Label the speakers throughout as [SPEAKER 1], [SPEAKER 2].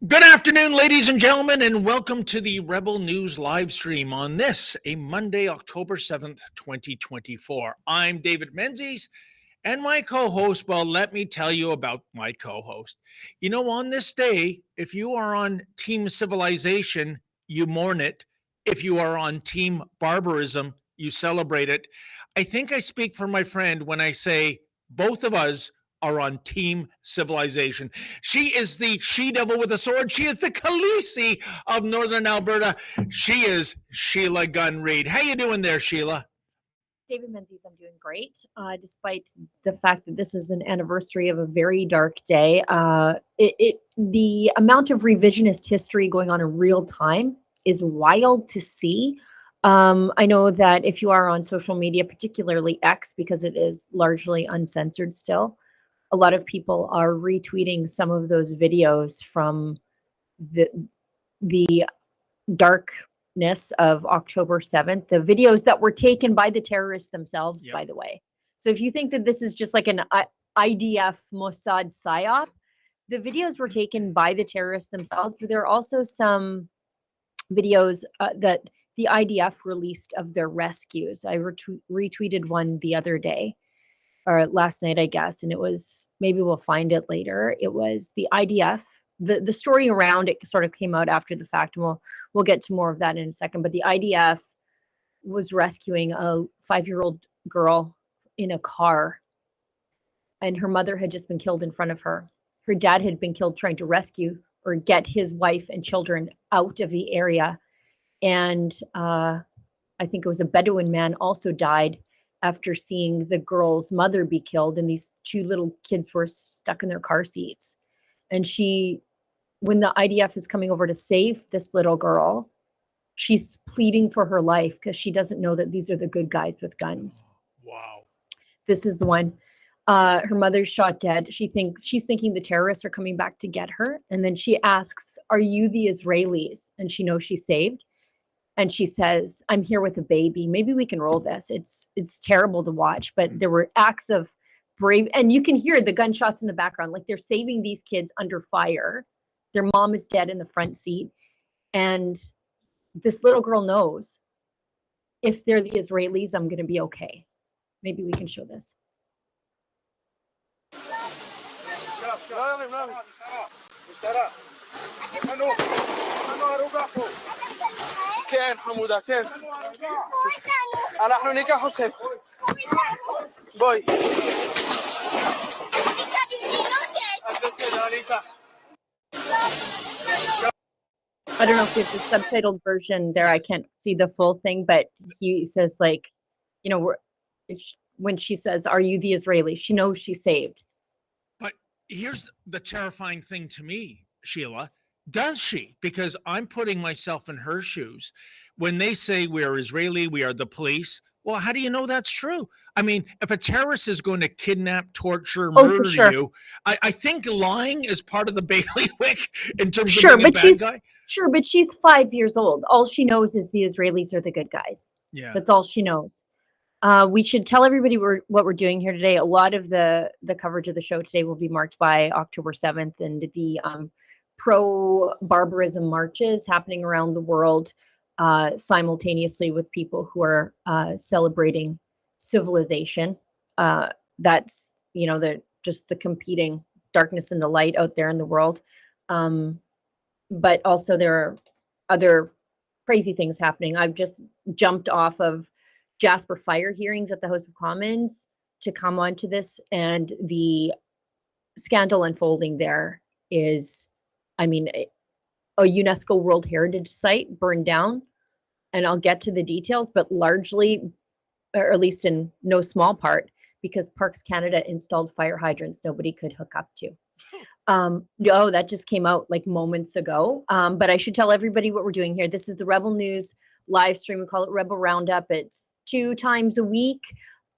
[SPEAKER 1] Good afternoon, ladies and gentlemen, and welcome to the Rebel News live stream on this, a Monday, October 7th, 2024. I'm David Menzies, and my co-host, well, let me tell you about my co-host. You know, on this day, if you are on Team Civilization, you mourn it. If you are on Team Barbarism, you celebrate it. I think I speak for my friend when I say both of us are on Team Civilization. She is the she-devil with a sword. She is the Khaleesi of Northern Alberta. She is Sheila Gunn Reid. How you doing there, Sheila?
[SPEAKER 2] David Menzies, I'm doing great, despite the fact that this is an anniversary of a very dark day. The amount of revisionist history going on in real time is wild to see. I know that if you are on social media, particularly X, because it is largely uncensored still, a lot of people are retweeting some of those videos from the darkness of October 7th, the videos that were taken by the terrorists themselves, by the way. So if you think that this is just like an IDF Mossad psyop, the videos were taken by the terrorists themselves. But there are also some videos that the IDF released of their rescues. I retweeted one the other day, or last night, I guess, and it was, maybe we'll find it later. It was the IDF. The story around it sort of came out after the fact, and we'll get to more of that in a second. But the IDF was rescuing a 5-year-old girl in a car, and her mother had just been killed in front of her. Her dad had been killed trying to rescue or get his wife and children out of the area. And I think it was a Bedouin man also died after seeing the girl's mother be killed, and these two little kids were stuck in their car seats. And when the IDF is coming over to save this little girl, she's pleading for her life because she doesn't know that these are the good guys with guns.
[SPEAKER 1] Wow.
[SPEAKER 2] This is the one. Her mother's shot dead. She's thinking the terrorists are coming back to get her. And then she asks, "Are you the Israelis?" And she knows she's saved. And she says, "I'm here with a baby. Maybe we can roll this." It's terrible to watch, but there were acts of brave, and you can hear the gunshots in the background. Like, they're saving these kids under fire. Their mom is dead in the front seat. And this little girl knows, if they're the Israelis, I'm going to be okay. Maybe we can show this.
[SPEAKER 3] كان حموده كان نحن نيجا حسين باي
[SPEAKER 2] I don't know if it's a subtitled version there. I can't see the full thing, but he says, like, you know, when she says, "Are you the Israeli?" She knows she's saved.
[SPEAKER 1] But here's the terrifying thing to me, Sheila. Does she? Because I'm putting myself in her shoes. When they say we are Israeli, we are the police, well, how do you know that's true? I mean, if a terrorist is going to kidnap, torture, murder you, I think lying is part of the bailiwick in terms of being a bad guy.
[SPEAKER 2] Sure, but she's 5 years old. All she knows is the Israelis are the good guys.
[SPEAKER 1] Yeah.
[SPEAKER 2] That's all she knows. We should tell everybody what we're doing here today. A lot of the coverage of the show today will be marked by October 7th and the pro-barbarism marches happening around the world simultaneously with people who are celebrating civilization. That's, you know, the competing darkness and the light out there in the world. But also there are other crazy things happening. I've just jumped off of Jasper Fire hearings at the House of Commons to come on to this, and the scandal unfolding there is, I mean, a UNESCO World Heritage Site burned down, and I'll get to the details, but largely, or at least in no small part, because Parks Canada installed fire hydrants nobody could hook up to. No, that just came out like moments ago. But I should tell everybody what we're doing here. This is the Rebel News live stream. We call it Rebel Roundup. It's 2 times a week.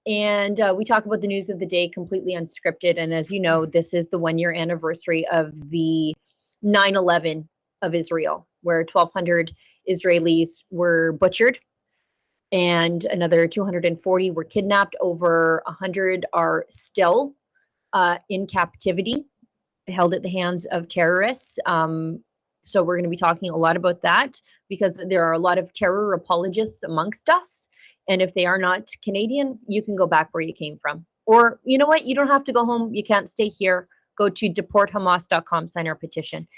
[SPEAKER 2] And we talk about the news of the day completely unscripted. And as you know, this is the 1-year anniversary of the 9/11 of Israel, where 1,200 Israelis were butchered and another 240 were kidnapped. Over 100 are still in captivity, held at the hands of terrorists. So we're going to be talking a lot about that because there are a lot of terror apologists amongst us. And if they are not Canadian, you can go back where you came from. Or you know what? You don't have to go home. You can't stay here. Go to deporthamas.com, sign our petition.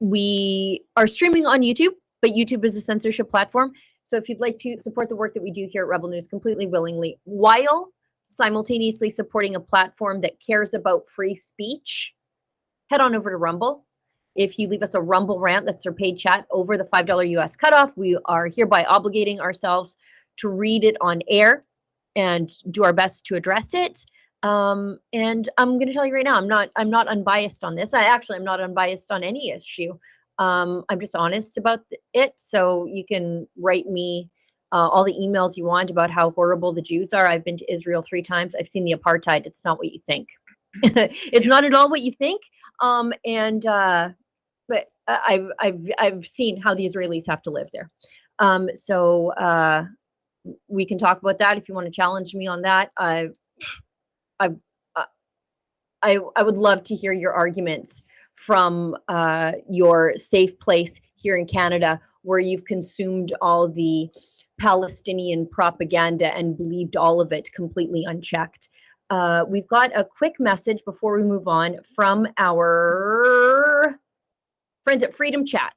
[SPEAKER 2] We are streaming on YouTube, but YouTube is a censorship platform. So if you'd like to support the work that we do here at Rebel News completely willingly, while simultaneously supporting a platform that cares about free speech, head on over to Rumble. If you leave us a Rumble rant, that's our paid chat over the $5 US cutoff, we are hereby obligating ourselves to read it on air and do our best to address it. And I'm going to tell you right now, I'm not unbiased on this. I'm not unbiased on any issue. I'm just honest about it. So you can write me all the emails you want about how horrible the Jews are. I've been to Israel 3 times. I've seen the apartheid. It's not what you think. It's not at all what you think. But I've seen how the Israelis have to live there. So we can talk about that if you want to challenge me on that. I would love to hear your arguments from your safe place here in Canada, where you've consumed all the Palestinian propaganda and believed all of it completely unchecked. We've got a quick message before we move on from our friends at Freedom Chat.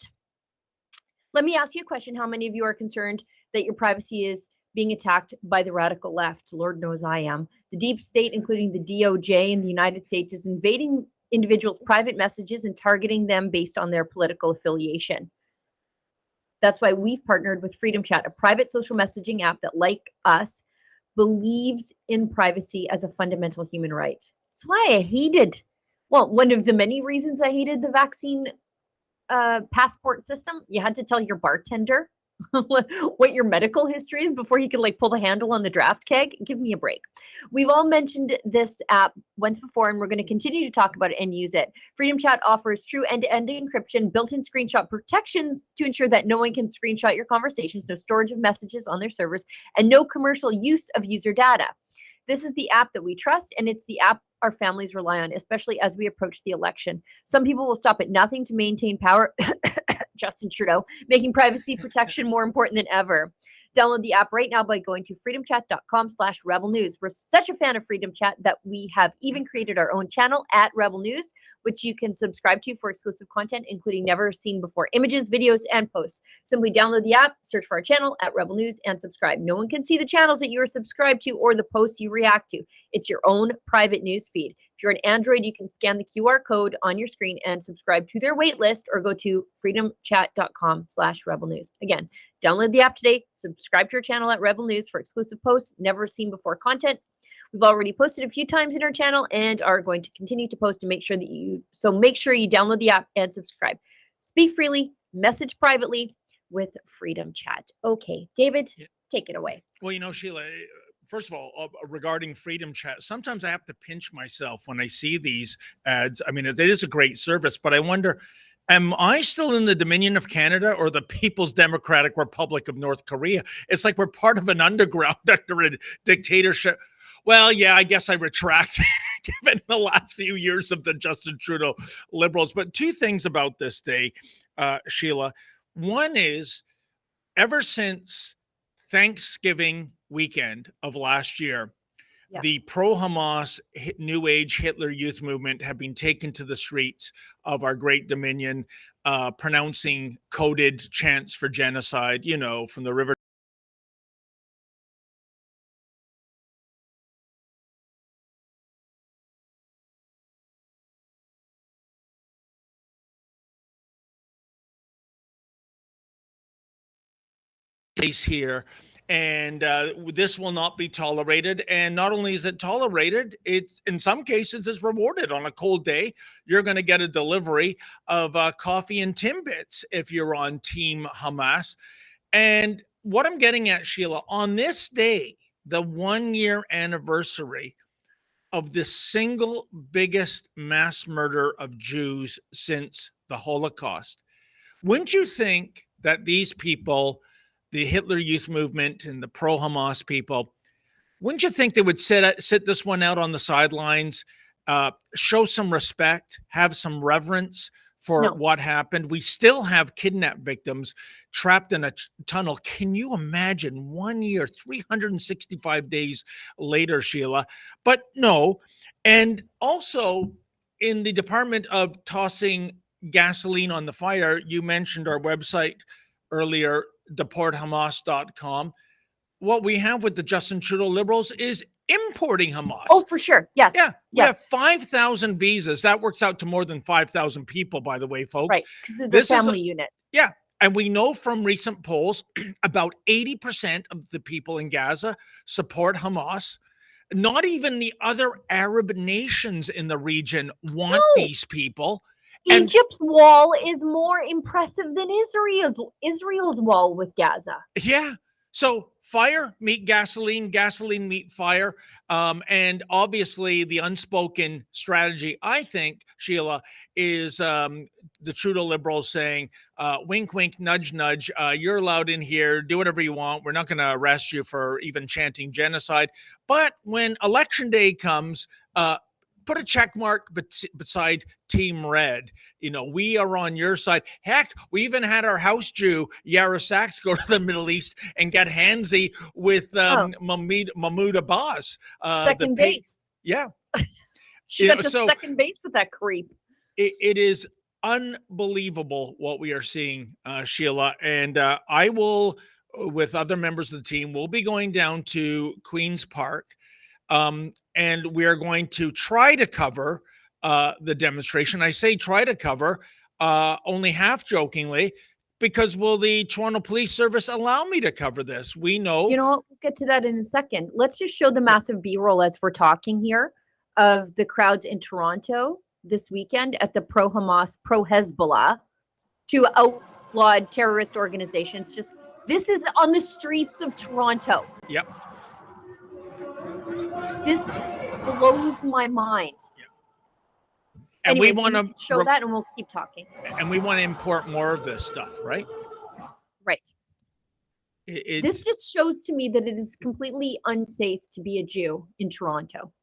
[SPEAKER 2] Let me ask you a question. How many of you are concerned that your privacy is being attacked by the radical left? Lord knows I am. The deep state, including the DOJ in the United States, is invading individuals' private messages and targeting them based on their political affiliation. That's why we've partnered with Freedom Chat, a private social messaging app that, like us, believes in privacy as a fundamental human right. That's why I hated, well, one of the many reasons I hated the vaccine passport system. You had to tell your bartender what your medical history is before he could like pull the handle on the draft keg. Give me a break. We've all mentioned this app once before, and we're going to continue to talk about it and use it. Freedom Chat offers true end-to-end encryption, built-in screenshot protections to ensure that no one can screenshot your conversations, no storage of messages on their servers, and no commercial use of user data. This is the app that we trust, and it's the app our families rely on, especially as we approach the election. Some people will stop at nothing to maintain power. Justin Trudeau, making privacy protection more important than ever. Download the app right now by going to freedomchat.com/Rebel News. We're such a fan of Freedom Chat that we have even created our own channel at Rebel News, which you can subscribe to for exclusive content, including never seen before images, videos, and posts. Simply download the app, search for our channel at Rebel News, and subscribe. No one can see the channels that you are subscribed to or the posts you react to. It's your own private news feed. If you're an Android, you can scan the QR code on your screen and subscribe to their waitlist, or go to freedomchat.com/Rebel News. Again, download the app today, subscribe to our channel at Rebel News for exclusive posts, never seen before content. We've already posted a few times in our channel and are going to continue to post, to make sure that you download the app and subscribe. Speak freely, message privately with Freedom Chat. Okay, David, take it away.
[SPEAKER 1] Well, you know, Sheila, first of all, regarding Freedom Chat, sometimes I have to pinch myself when I see these ads. I mean, it is a great service, but I wonder, am I still in the Dominion of Canada or the People's Democratic Republic of North Korea? It's like we're part of an underground under a dictatorship. Well, yeah, I guess I retract given the last few years of the Justin Trudeau Liberals. But 2 things about this day, Sheila. One is, ever since Thanksgiving weekend of last year, the pro-Hamas New Age Hitler Youth Movement have been taken to the streets of our great Dominion, pronouncing coded chants for genocide, you know, from the river. Here, and this will not be tolerated. And not only is it tolerated, it's in some cases is rewarded. On a cold day, you're going to get a delivery of coffee and Timbits if you're on Team Hamas. And what I'm getting at, Sheila, on this day, the 1-year anniversary of the single biggest mass murder of Jews since the Holocaust, wouldn't you think that these people, the Hitler Youth Movement and the pro-Hamas people, wouldn't you think they would sit this one out on the sidelines, show some respect, have some reverence for
[SPEAKER 2] No.
[SPEAKER 1] what happened. We still have kidnapped victims trapped in a tunnel. Can you imagine 1 year, 365 days later, Sheila? But no. And also in the department of tossing gasoline on the fire, you mentioned our website earlier, deporthamas.com. What we have with the Justin Trudeau Liberals is importing Hamas.
[SPEAKER 2] Oh, for sure. Yes.
[SPEAKER 1] Yeah, we
[SPEAKER 2] yes.
[SPEAKER 1] have 5,000 visas. That works out to more than 5,000 people, by the way, folks.
[SPEAKER 2] Right, because it's a family unit.
[SPEAKER 1] Yeah, and we know from recent polls, about 80% of the people in Gaza support Hamas. Not even the other Arab nations in the region want these people.
[SPEAKER 2] Egypt's wall is more impressive than Israel's wall with Gaza.
[SPEAKER 1] Yeah. So fire meet gasoline, gasoline meet fire. And obviously the unspoken strategy, I think, Sheila, is the Trudeau Liberals saying, wink, wink, nudge, nudge, you're allowed in here, do whatever you want. We're not going to arrest you for even chanting genocide. But when election day comes, put a check mark beside Team Red. You know, we are on your side. Heck, we even had our house Jew, Yara Sachs, go to the Middle East and get handsy with Mahmoud Abbas.
[SPEAKER 2] Second base.
[SPEAKER 1] Yeah.
[SPEAKER 2] She got to second base with that creep.
[SPEAKER 1] It is unbelievable what we are seeing, Sheila. And I will, with other members of the team, we'll be going down to Queen's Park. And we are going to try to cover the demonstration. I say try to cover only half jokingly, because will the Toronto Police Service allow me to cover this? We know.
[SPEAKER 2] You know what? We'll get to that in a second. Let's just show the massive B-roll as we're talking here of the crowds in Toronto this weekend at the pro-Hamas, pro-Hezbollah, two outlawed terrorist organizations. Just this is on the streets of Toronto.
[SPEAKER 1] Yep.
[SPEAKER 2] This blows my mind.
[SPEAKER 1] Yeah. And
[SPEAKER 2] anyways,
[SPEAKER 1] we want to
[SPEAKER 2] show that, and we'll keep talking.
[SPEAKER 1] And we want to import more of this stuff, right?
[SPEAKER 2] Right. This just shows to me that it is completely unsafe to be a Jew in Toronto.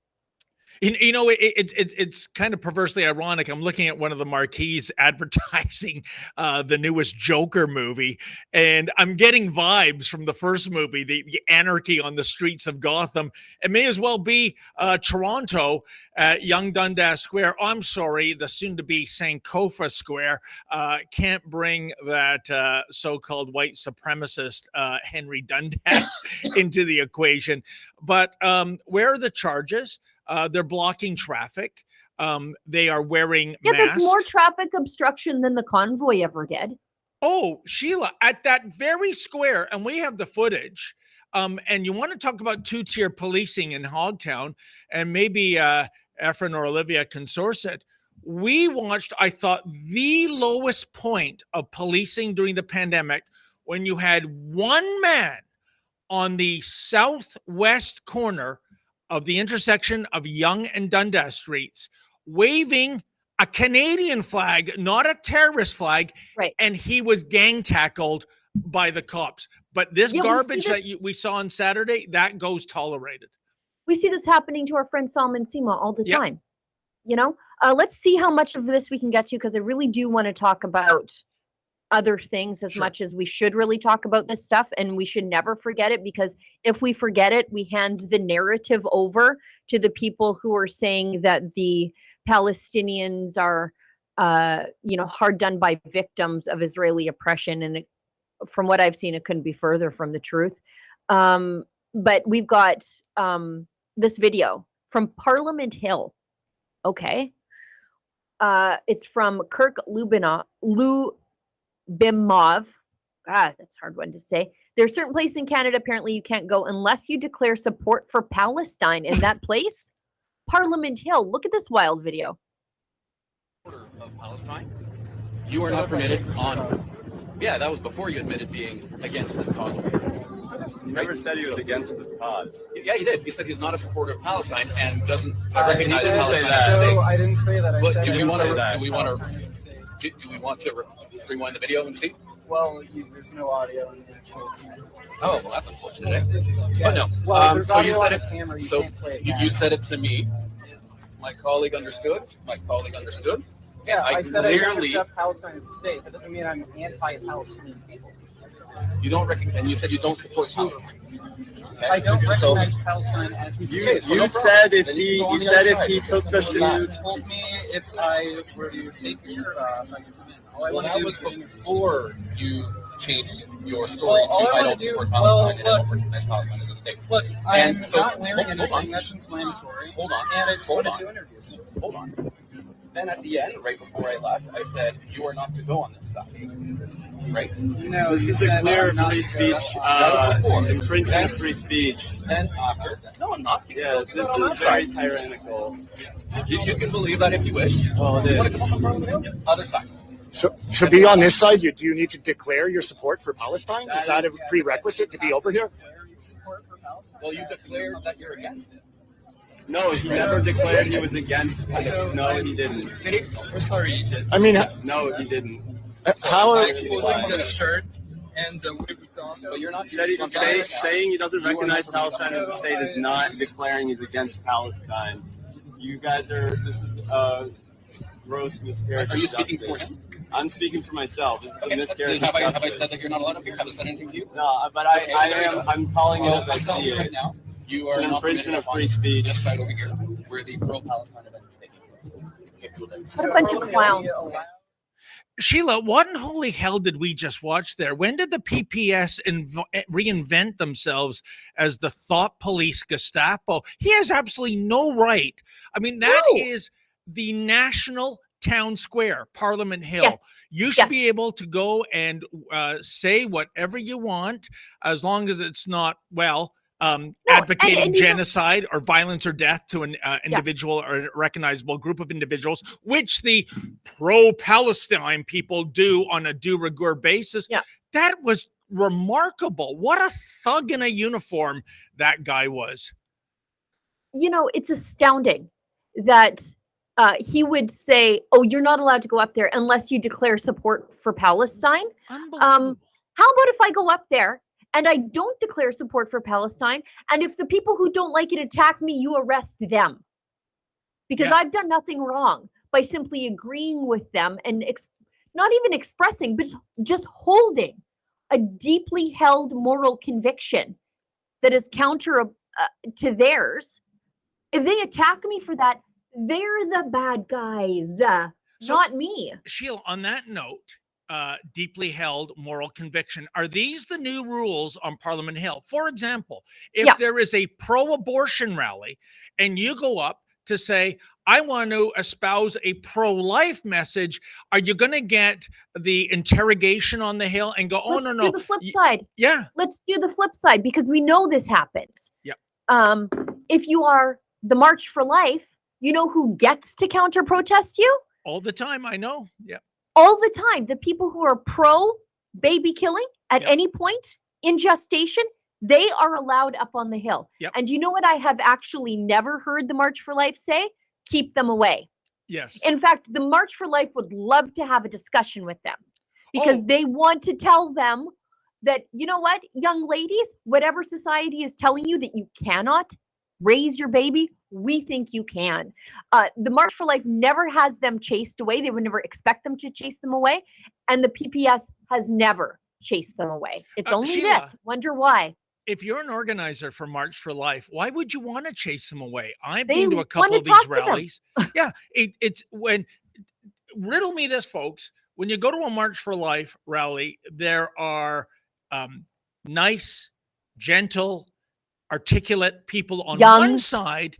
[SPEAKER 1] You know, it's kind of perversely ironic. I'm looking at one of the marquees advertising the newest Joker movie, and I'm getting vibes from the first movie, the anarchy on the streets of Gotham. It may as well be Toronto at Yonge Dundas Square. I'm sorry, the soon-to-be Sankofa Square can't bring that so-called white supremacist Henry Dundas into the equation. But where are the charges? They're blocking traffic. They are wearing masks.
[SPEAKER 2] That's more traffic obstruction than the convoy ever did.
[SPEAKER 1] Oh, Sheila, at that very square, and we have the footage. And you want to talk about two-tier policing in Hogtown, and maybe Efren or Olivia can source it. We watched, I thought, the lowest point of policing during the pandemic when you had one man on the southwest corner of the intersection of Yonge and Dundas Streets, waving a Canadian flag, not a terrorist flag,
[SPEAKER 2] right? And
[SPEAKER 1] he was gang tackled by the cops. But this garbage that we saw on Saturday, that goes tolerated.
[SPEAKER 2] We see this happening to our friend Salman Sima all the time. You know, let's see how much of this we can get to, because I really do want to talk about other things as much as we should really talk about this stuff, and we should never forget it, because if we forget it, we hand the narrative over to the people who are saying that the Palestinians are hard done by victims of Israeli oppression, and from what I've seen, it couldn't be further from the truth. But we've got this video from Parliament Hill. Okay, it's from Kirk Lubimov. God, that's a hard one to say. There are certain places in Canada, apparently, you can't go unless you declare support for Palestine. In that place, Parliament Hill. Look at this wild video.
[SPEAKER 4] Of Palestine, you are not permitted on. Yeah, that was before you admitted being against this cause.
[SPEAKER 5] He never said he was against this cause.
[SPEAKER 4] Yeah, he did. He said he's not a supporter of Palestine and doesn't recognize Palestine
[SPEAKER 5] that.
[SPEAKER 4] as a state.
[SPEAKER 5] No, I didn't say that.
[SPEAKER 4] But do we want to rewind the video and see?
[SPEAKER 5] Well, there's no audio.
[SPEAKER 4] Oh, well, that's unfortunate. But no.
[SPEAKER 5] Well,
[SPEAKER 4] so you said it.
[SPEAKER 5] Camera,
[SPEAKER 4] You said it to me. My colleague understood.
[SPEAKER 5] Yeah, I said I don't
[SPEAKER 4] clearly,
[SPEAKER 5] accept Palestine as a state. That doesn't mean I'm anti-Palestinian people.
[SPEAKER 4] you don't recognize, and you said you don't support Palestine. Okay?
[SPEAKER 5] I don't
[SPEAKER 4] So-
[SPEAKER 5] recognize Palestine as a
[SPEAKER 4] You-
[SPEAKER 5] state.
[SPEAKER 4] so
[SPEAKER 5] You
[SPEAKER 4] no problem.
[SPEAKER 5] said if
[SPEAKER 4] Then
[SPEAKER 5] he,
[SPEAKER 4] you go on
[SPEAKER 5] you
[SPEAKER 4] the
[SPEAKER 5] said
[SPEAKER 4] other
[SPEAKER 5] if
[SPEAKER 4] side.
[SPEAKER 5] he took the
[SPEAKER 4] Simple as
[SPEAKER 5] you
[SPEAKER 4] that.
[SPEAKER 5] told me if I were to take the shirt off, I could come in. All I
[SPEAKER 4] Well,
[SPEAKER 5] want to
[SPEAKER 4] that
[SPEAKER 5] do
[SPEAKER 4] was
[SPEAKER 5] is get in your-
[SPEAKER 4] before you changed your story
[SPEAKER 5] Well, all
[SPEAKER 4] to
[SPEAKER 5] I
[SPEAKER 4] I
[SPEAKER 5] wanna
[SPEAKER 4] don't
[SPEAKER 5] do-
[SPEAKER 4] support
[SPEAKER 5] well,
[SPEAKER 4] Palestine and I
[SPEAKER 5] look.
[SPEAKER 4] don't recognize Palestine as a state.
[SPEAKER 5] Look, I'm
[SPEAKER 4] so-
[SPEAKER 5] not wearing
[SPEAKER 4] hold
[SPEAKER 5] anything
[SPEAKER 4] on.
[SPEAKER 5] that's inflammatory.
[SPEAKER 4] Hold on.
[SPEAKER 5] And I just
[SPEAKER 4] Hold
[SPEAKER 5] want to
[SPEAKER 4] on.
[SPEAKER 5] do interviews.
[SPEAKER 4] Hold on. Then at the end, right before I left, I said, you are not to go on this side. Right?
[SPEAKER 5] No,
[SPEAKER 6] This
[SPEAKER 5] you
[SPEAKER 6] is a
[SPEAKER 5] said
[SPEAKER 6] clear
[SPEAKER 5] I'm not
[SPEAKER 6] free
[SPEAKER 5] to
[SPEAKER 6] speech,
[SPEAKER 5] go.
[SPEAKER 6] infringement of free speech.
[SPEAKER 4] Then after, no, I'm not.
[SPEAKER 6] Yeah, this is very tyrannical.
[SPEAKER 4] You can believe that if you wish.
[SPEAKER 6] Well, it
[SPEAKER 4] You want
[SPEAKER 6] is.
[SPEAKER 4] to come up on Parliament Hill? Other side.
[SPEAKER 7] So to be on this side, do you need to declare your support for Palestine? Is that a prerequisite to be over here?
[SPEAKER 5] Declare your support for Palestine.
[SPEAKER 4] Well, you declared that you're against it.
[SPEAKER 6] No, he never declared he was against. No, he didn't.
[SPEAKER 8] We're sorry, Egypt.
[SPEAKER 7] I mean,
[SPEAKER 6] No, he didn't.
[SPEAKER 7] how
[SPEAKER 8] By
[SPEAKER 7] are,
[SPEAKER 8] exposing the shirt and the Louis Vuitton.
[SPEAKER 4] But you're not.
[SPEAKER 6] He said saying he doesn't
[SPEAKER 4] You are
[SPEAKER 6] recognize
[SPEAKER 4] not
[SPEAKER 6] Palestine as a state is not declaring he's against Palestine. You guys are. This is a gross miscarriage.
[SPEAKER 4] Are you
[SPEAKER 6] of
[SPEAKER 4] speaking for
[SPEAKER 6] justice.
[SPEAKER 4] him?
[SPEAKER 6] I'm speaking for myself. This is a miscarriage
[SPEAKER 4] Have
[SPEAKER 6] of
[SPEAKER 4] I
[SPEAKER 6] justice.
[SPEAKER 4] said that you're not allowed to be? Have I said anything to you?
[SPEAKER 6] No, but I am. I'm calling it
[SPEAKER 4] So
[SPEAKER 6] as I
[SPEAKER 4] I'm telling
[SPEAKER 6] see
[SPEAKER 4] you right
[SPEAKER 6] it.
[SPEAKER 4] now, you
[SPEAKER 6] It's
[SPEAKER 4] are
[SPEAKER 6] an
[SPEAKER 4] not
[SPEAKER 6] infringement of
[SPEAKER 4] permitted
[SPEAKER 6] free
[SPEAKER 4] on
[SPEAKER 6] speech.
[SPEAKER 4] this side over here, where the pro-Palestine event is taking place. If you would like.
[SPEAKER 2] What a bunch of clowns.
[SPEAKER 1] Sheila, what in holy hell did we just watch there? When did the PPS reinvent themselves as the thought police Gestapo? He has absolutely no right. I mean, that
[SPEAKER 2] No.
[SPEAKER 1] is the national town square, Parliament Hill.
[SPEAKER 2] Yes.
[SPEAKER 1] You should
[SPEAKER 2] Yes.
[SPEAKER 1] be able to go and say whatever you want, as long as it's not, advocating
[SPEAKER 2] and you know-
[SPEAKER 1] genocide or violence or death to an individual or a recognizable group of individuals, which the pro-Palestine people do on a de rigueur basis.
[SPEAKER 2] Yeah.
[SPEAKER 1] That was remarkable. What a thug in a uniform that guy was.
[SPEAKER 2] You know, it's astounding that he would say, "Oh, you're not allowed to go up there unless you declare support for Palestine."
[SPEAKER 1] Unbelievable.
[SPEAKER 2] How about if I go up there and I don't declare support for Palestine, and if the people who don't like it attack me, you arrest them? Because
[SPEAKER 1] Yeah.
[SPEAKER 2] I've done nothing wrong by simply agreeing with them and not even expressing, but just holding a deeply held moral conviction that is counter to theirs. If they attack me for that, they're the bad guys,
[SPEAKER 1] So-
[SPEAKER 2] not me.
[SPEAKER 1] Sheila, on that note, deeply held moral conviction, are these the new rules on Parliament Hill? For example, if
[SPEAKER 2] Yeah.
[SPEAKER 1] there is a pro-abortion rally and you go up to say, I want to espouse a pro-life message, are you going to get the interrogation on the Hill and go, oh,
[SPEAKER 2] Let's
[SPEAKER 1] no,
[SPEAKER 2] do the flip side.
[SPEAKER 1] yeah,
[SPEAKER 2] Let's do the flip side because we know this happens.
[SPEAKER 1] Yep.
[SPEAKER 2] If you are the March for Life, you know who gets to counter protest you?
[SPEAKER 1] all the time, I know. Yeah.
[SPEAKER 2] All the time. The people who are pro baby killing at
[SPEAKER 1] Yep.
[SPEAKER 2] any point in gestation, they are allowed up on the Hill.
[SPEAKER 1] Yep.
[SPEAKER 2] And you know what I have actually never heard the March for Life say? Keep them away.
[SPEAKER 1] Yes.
[SPEAKER 2] In fact, the March for Life would love to have a discussion with them because
[SPEAKER 1] Oh.
[SPEAKER 2] they want to tell them that, you know what, young ladies, whatever society is telling you that you cannot raise your baby, we think you can. The March for Life never has them chased away. They would never expect them to chase them away. And the PPS has never chased them away. It's only
[SPEAKER 1] Sheila.
[SPEAKER 2] this. Wonder why.
[SPEAKER 1] If you're an organizer for March for Life, why would you want to chase them away? I've
[SPEAKER 2] They
[SPEAKER 1] been to a
[SPEAKER 2] wanna
[SPEAKER 1] couple of
[SPEAKER 2] talk
[SPEAKER 1] these
[SPEAKER 2] to them.
[SPEAKER 1] rallies. Yeah, it's when riddle me this, folks. When you go to a March for Life rally, there are nice, gentle, articulate people on
[SPEAKER 2] Young.
[SPEAKER 1] one side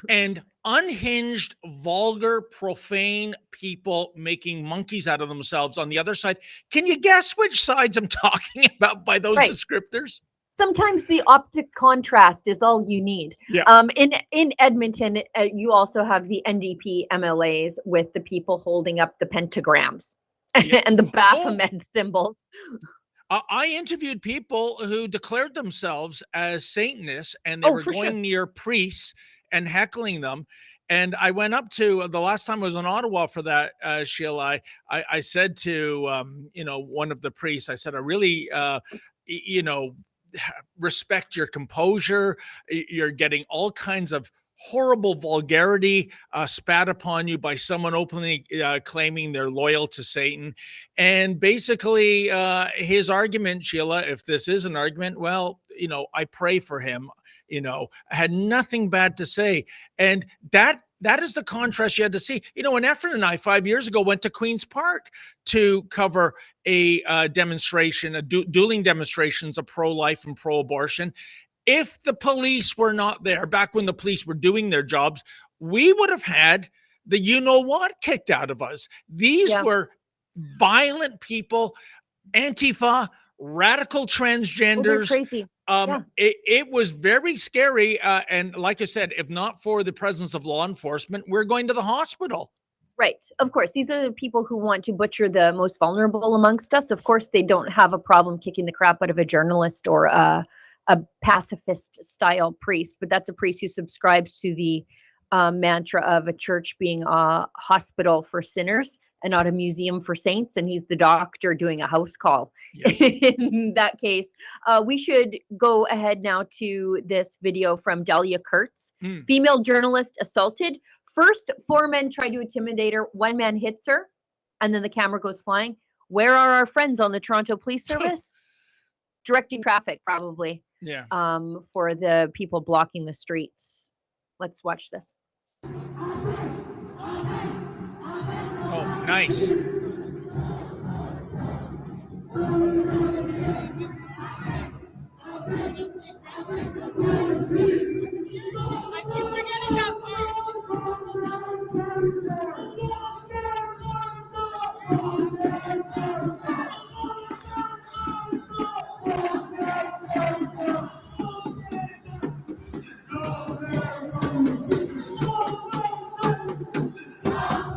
[SPEAKER 1] and unhinged, vulgar, profane people making monkeys out of themselves on the other side. Can you guess which sides I'm talking about by those
[SPEAKER 2] Right.
[SPEAKER 1] descriptors?
[SPEAKER 2] Sometimes the optic contrast is all you need.
[SPEAKER 1] Yeah.
[SPEAKER 2] In Edmonton, you also have the NDP MLAs with the people holding up the pentagrams
[SPEAKER 1] Yeah.
[SPEAKER 2] and the Baphomet symbols.
[SPEAKER 1] I interviewed people who declared themselves as Satanists, and they
[SPEAKER 2] Oh,
[SPEAKER 1] were
[SPEAKER 2] for
[SPEAKER 1] going
[SPEAKER 2] sure.
[SPEAKER 1] near priests and heckling them. And I went up to the last time I was in Ottawa for that, Sheila. I said to one of the priests, I said, I really, respect your composure. You're getting all kinds of horrible vulgarity spat upon you by someone openly claiming they're loyal to Satan. And basically, his argument, Sheila, if this is an argument, well, I pray for him, had nothing bad to say. And that is the contrast you had to see. When Efren and I 5 years ago went to Queen's Park to cover a demonstration, dueling demonstrations of pro-life and pro-abortion. If the police were not there, back when the police were doing their jobs, we would have had the you-know-what kicked out of us. These were violent people, Antifa, radical transgenders.
[SPEAKER 2] Crazy.
[SPEAKER 1] It was very scary. And like I said, if not for the presence of law enforcement, we're going to the hospital.
[SPEAKER 2] Right. Of course, these are the people who want to butcher the most vulnerable amongst us. Of course, they don't have a problem kicking the crap out of a journalist or a pacifist style priest, but that's a priest who subscribes to the mantra of a church being a hospital for sinners and not a museum for saints. And he's the doctor doing a house call. Yes. In that case, we should go ahead now to this video from Delia Kurtz. Female journalist assaulted. First, 4 men try to intimidate her. 1 man hits her, and then the camera goes flying. Where are our friends on the Toronto Police Service? Directing traffic, probably.
[SPEAKER 1] Yeah.
[SPEAKER 2] For the people blocking the streets. Let's watch this.
[SPEAKER 1] Oh, nice.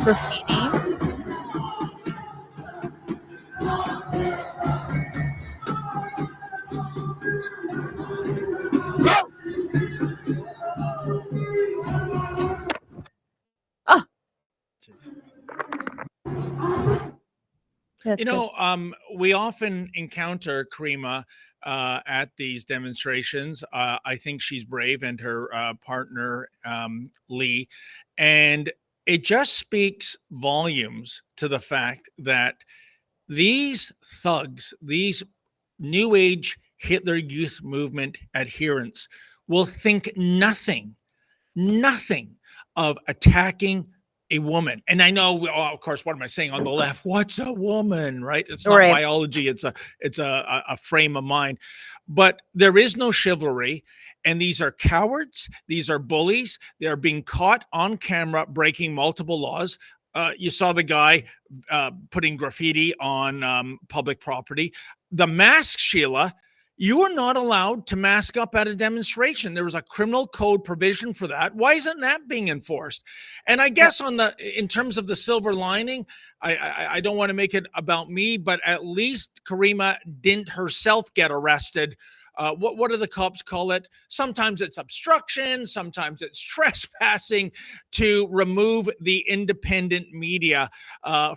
[SPEAKER 2] Graffiti. Oh.
[SPEAKER 1] We often encounter Karima at these demonstrations. I think she's brave, and her partner, Lee. And it just speaks volumes to the fact that these thugs, these New Age Hitler Youth Movement adherents, will think nothing of attacking a woman. And I know, of course, what am I saying on the left? What's a woman, right? It's not biology. It's a frame of mind. But there is no chivalry. And these are cowards. These are bullies. They are being caught on camera breaking multiple laws. You saw the guy putting graffiti on public property. The mask, Sheila, you are not allowed to mask up at a demonstration. There was a criminal code provision for that. Why isn't that being enforced? And I guess in terms of the silver lining, I don't want to make it about me, but at least Karima didn't herself get arrested. What do the cops call it? Sometimes it's obstruction, sometimes it's trespassing, to remove the independent media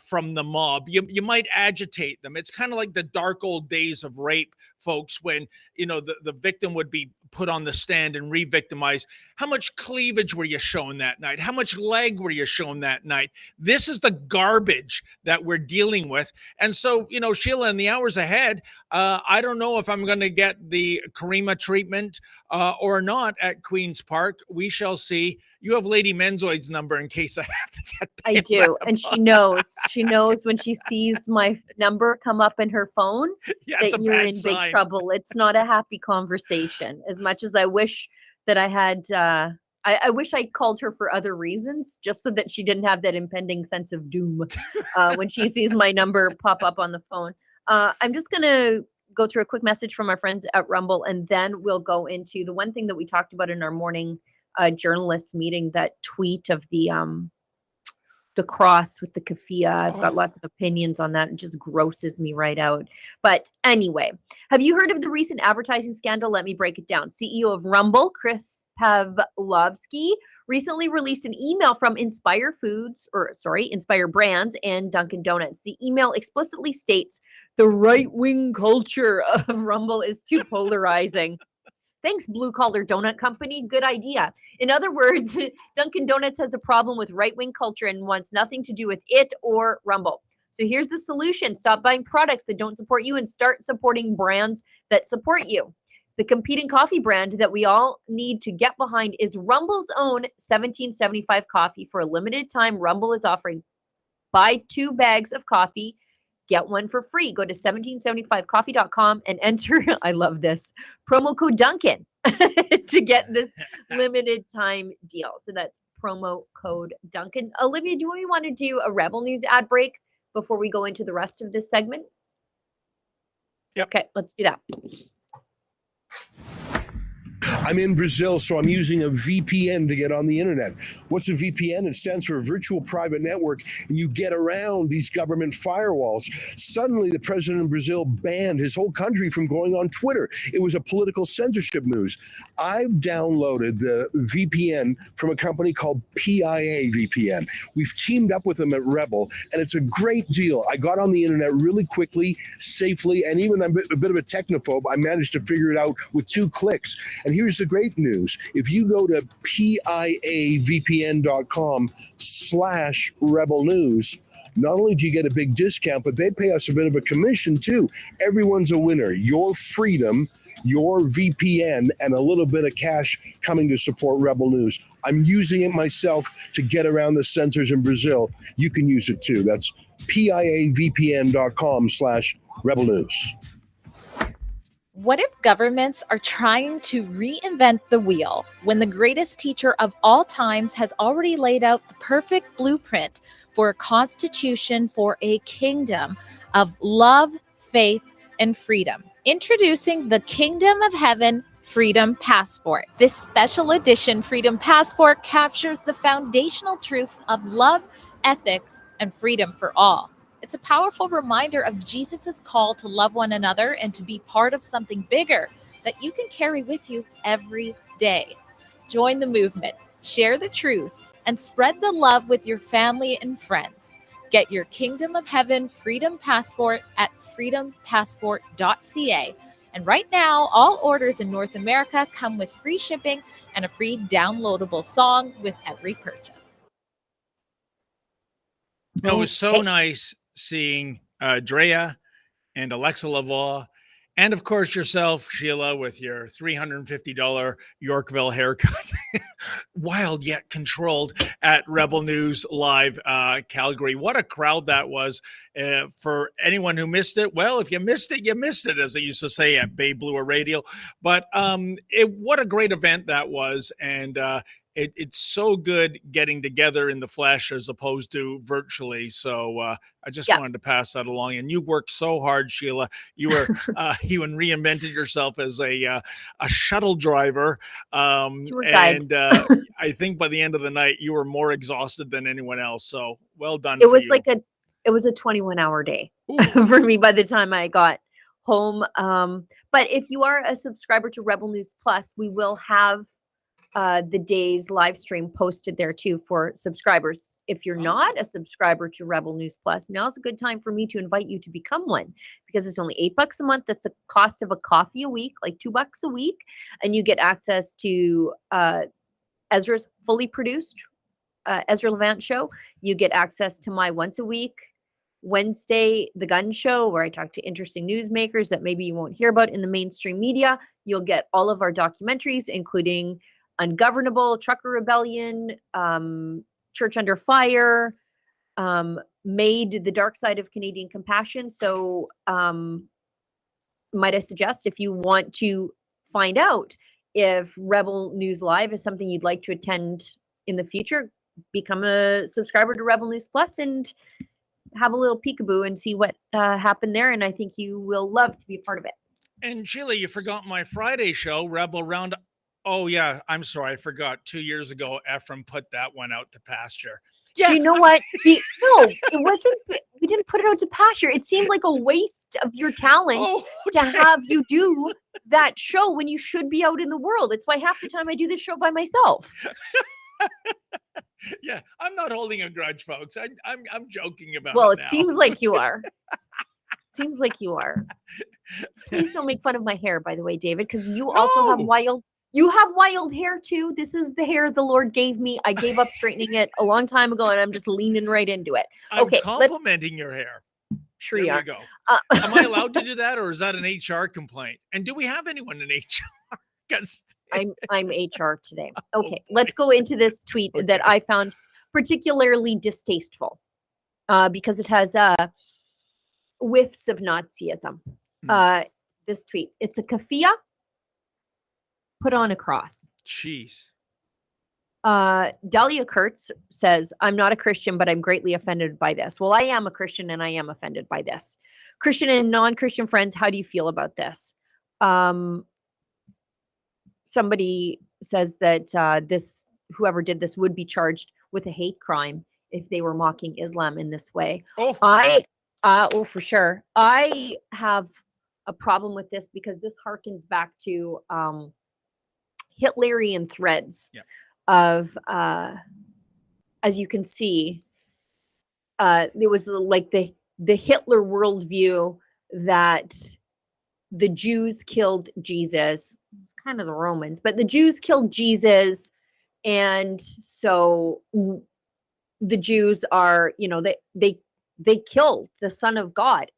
[SPEAKER 1] from the mob. You might agitate them. It's kind of like the dark old days of rape, folks, when the victim would be put on the stand and re-victimized. How much cleavage were you shown that night? How much leg were you shown that night? This is the garbage that we're dealing with. And so, Sheila, in the hours ahead, I don't know if I'm going to get the Karima treatment or not at Queen's Park. We shall see. You have Lady Menzoid's number in case I have to get
[SPEAKER 2] I do. And she knows. She knows when she sees my number come up in her phone that you're in big trouble. It's not a happy conversation. As much as I wish that I had, I wish I called her for other reasons, just so that she didn't have that impending sense of doom when she sees my number pop up on the phone. I'm just going to go through a quick message from our friends at Rumble, and then we'll go into the one thing that we talked about in our morning journalists meeting, that tweet of the cross with the keffiyeh. I've got lots of opinions on that. It just grosses me right out. But anyway, have you heard of the recent advertising scandal? Let me break it down. CEO of Rumble, Chris Pavlovsky, recently released an email from Inspire Brands and Dunkin' Donuts. The email explicitly states the right-wing culture of Rumble is too polarizing. Thanks, Blue Collar Donut Company. Good idea. In other words, Dunkin' Donuts has a problem with right-wing culture and wants nothing to do with it or Rumble. So here's the solution. Stop buying products that don't support you and start supporting brands that support you. The competing coffee brand that we all need to get behind is Rumble's own 1775 coffee. For a limited time, Rumble is offering buy 2 bags of coffee, get one for free. Go to 1775coffee.com and enter, I love this, promo code Duncan to get this limited time deal. So that's promo code Duncan. Olivia, do we want to do a Rebel News ad break before we go into the rest of this segment?
[SPEAKER 1] Yep.
[SPEAKER 2] Okay, let's do that.
[SPEAKER 9] I'm in Brazil, so I'm using a VPN to get on the internet. What's a VPN? It stands for a virtual private network, and you get around these government firewalls. Suddenly, the president of Brazil banned his whole country from going on Twitter. It was a political censorship news. I've downloaded the VPN from a company called PIA VPN. We've teamed up with them at Rebel, and it's a great deal. I got on the internet really quickly, safely, and even I'm a bit of a technophobe. I managed to figure it out with 2 clicks. And here's the great news. If you go to piavpn.com/Rebel News, not only do you get a big discount, but they pay us a bit of a commission too. Everyone's a winner. Your freedom, your VPN, and a little bit of cash coming to support Rebel News. I'm using it myself to get around the censors in Brazil. You can use it too. That's piavpn.com/Rebel News.
[SPEAKER 10] What if governments are trying to reinvent the wheel when the greatest teacher of all times has already laid out the perfect blueprint for a constitution for a kingdom of love, faith, and freedom? Introducing the Kingdom of Heaven Freedom Passport. This special edition Freedom Passport captures the foundational truths of love, ethics, and freedom for all. It's a powerful reminder of Jesus' call to love one another and to be part of something bigger that you can carry with you every day. Join the movement, share the truth, and spread the love with your family and friends. Get your Kingdom of Heaven Freedom Passport at freedompassport.ca. And right now, all orders in North America come with free shipping and a free downloadable song with every purchase.
[SPEAKER 1] It was so nice seeing Drea and Alexa Lavoie, and of course yourself, Sheila, with your $350 Yorkville haircut, wild yet controlled, at Rebel News Live Calgary. What a crowd that was. For anyone who missed it, well, if you missed it, you missed it, as they used to say at Bay Blue Radio. But what a great event that was, and it's so good getting together in the flesh as opposed to virtually. So I just wanted to pass that along. And you worked so hard, Sheila. You were you reinvented yourself as a shuttle driver. And I think by the end of the night, you were more exhausted than anyone else. So well done.
[SPEAKER 2] It was like it was a 21-hour day for me by the time I got home. But if you are a subscriber to Rebel News Plus, we will have the day's live stream posted there too for subscribers. If you're not a subscriber to Rebel News Plus, now's a good time for me to invite you to become one, because it's only $8 a month. That's the cost of a coffee a week, like $2 a week, and you get access to Ezra's fully produced Ezra Levant show. You get access to my once a week Wednesday The Gun Show, where I talk to interesting newsmakers that maybe you won't hear about in the mainstream media. You'll get all of our documentaries, including Ungovernable, Trucker Rebellion, Church Under Fire, Made, The Dark Side of Canadian Compassion. So might I suggest, if you want to find out if Rebel News Live is something you'd like to attend in the future, become a subscriber to Rebel News Plus and have a little peekaboo and see what happened there. And I think you will love to be a part of it.
[SPEAKER 1] And Sheila, you forgot my Friday show, Rebel Roundup. Oh yeah, I'm sorry, I forgot. 2 years ago, Ephraim put that one out to pasture.
[SPEAKER 2] Yeah, you know what? No, it wasn't. We didn't put it out to pasture. It seemed like a waste of your talent to have you do that show when you should be out in the world. It's why half the time I do this show by myself.
[SPEAKER 1] Yeah, I'm not holding a grudge, folks. I'm joking about.
[SPEAKER 2] Well,
[SPEAKER 1] it
[SPEAKER 2] seems like you are. Seems like you are. Please don't make fun of my hair, by the way, David, because you also have
[SPEAKER 1] No.
[SPEAKER 2] wild hair too. This is the hair the Lord gave me. I gave up straightening it a long time ago, and I'm just leaning right into it.
[SPEAKER 1] I'm
[SPEAKER 2] Okay,
[SPEAKER 1] complimenting your hair.
[SPEAKER 2] Sure
[SPEAKER 1] There
[SPEAKER 2] you
[SPEAKER 1] we
[SPEAKER 2] are.
[SPEAKER 1] go. Am I allowed to do that, or is that an HR complaint? And do we have anyone in HR? 'Cause-
[SPEAKER 2] I'm HR today.
[SPEAKER 1] Oh,
[SPEAKER 2] Okay,
[SPEAKER 1] boy.
[SPEAKER 2] let's go into this tweet that
[SPEAKER 1] Okay.
[SPEAKER 2] I found particularly distasteful because it has whiffs of Nazism. This tweet, it's a kafia put on a cross.
[SPEAKER 1] Jeez.
[SPEAKER 2] Dahlia Kurtz says, I'm not a Christian, but I'm greatly offended by this. Well, I am a Christian and I am offended by this. Christian and non-Christian friends, how do you feel about this? Somebody says that whoever did this would be charged with a hate crime if they were mocking Islam in this way.
[SPEAKER 1] Oh,
[SPEAKER 2] Oh, for sure. I have a problem with this because this harkens back to Hitlerian threads of, as you can see, there was like the Hitler worldview that the Jews killed Jesus. It's kind of the Romans, but the Jews killed Jesus, and so the Jews are, they killed the Son of God,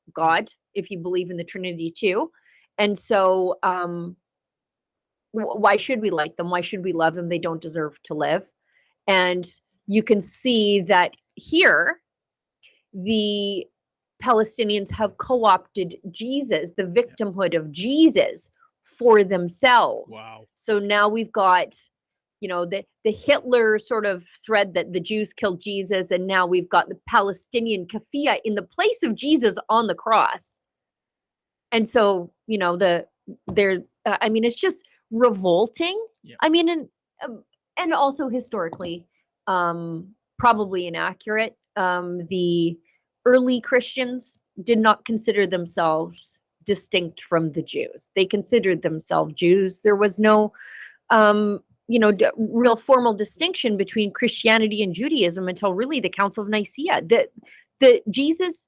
[SPEAKER 2] if you believe in the Trinity too. And so why should we like them? Why should we love them? They don't deserve to live. And you can see that here, the Palestinians have co-opted Jesus, the victimhood of Jesus, for themselves.
[SPEAKER 1] Wow.
[SPEAKER 2] So now we've got, the Hitler sort of thread that the Jews killed Jesus, and now we've got the Palestinian kafia in the place of Jesus on the cross. And so, it's just revolting.
[SPEAKER 1] Yeah.
[SPEAKER 2] I mean, and also historically, probably inaccurate. The early Christians did not consider themselves distinct from the Jews. They considered themselves Jews. There was no, real formal distinction between Christianity and Judaism until really the Council of Nicaea. That Jesus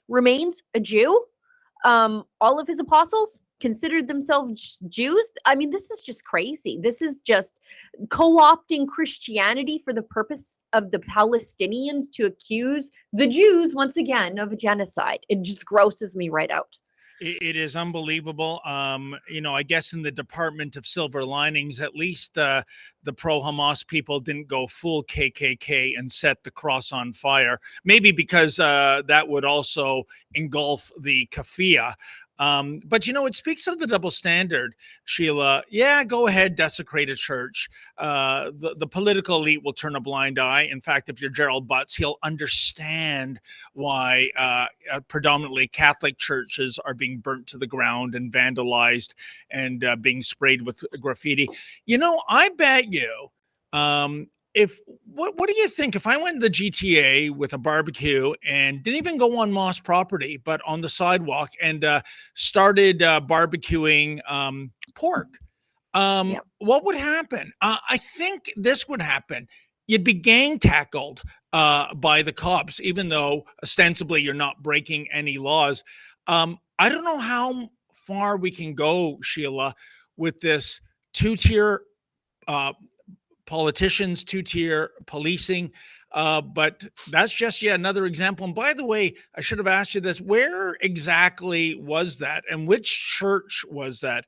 [SPEAKER 2] remains a Jew. All of his apostles considered themselves Jews. I mean, this is just crazy. This is just co-opting Christianity for the purpose of the Palestinians to accuse the Jews once again of genocide. It just grosses me right out.
[SPEAKER 1] It is unbelievable. I guess in the Department of Silver Linings, at least the pro-Hamas people didn't go full KKK and set the cross on fire. Maybe because that would also engulf the kafia. But it speaks of the double standard, Sheila. Yeah, go ahead, desecrate a church. The political elite will turn a blind eye. In fact, if you're Gerald Butts, he'll understand why predominantly Catholic churches are being burnt to the ground and vandalized and being sprayed with graffiti. I bet you, what do you think if I went to the GTA with a barbecue and didn't even go on Moss property, but on the sidewalk and started barbecuing pork? What would happen? I think this would happen. You'd be gang tackled by the cops, even though ostensibly you're not breaking any laws. I don't know how far we can go, Sheila, with this two-tier politicians, two-tier policing. But that's just yet another example. And by the way, I should have asked you this. Where exactly was that? And which church was that?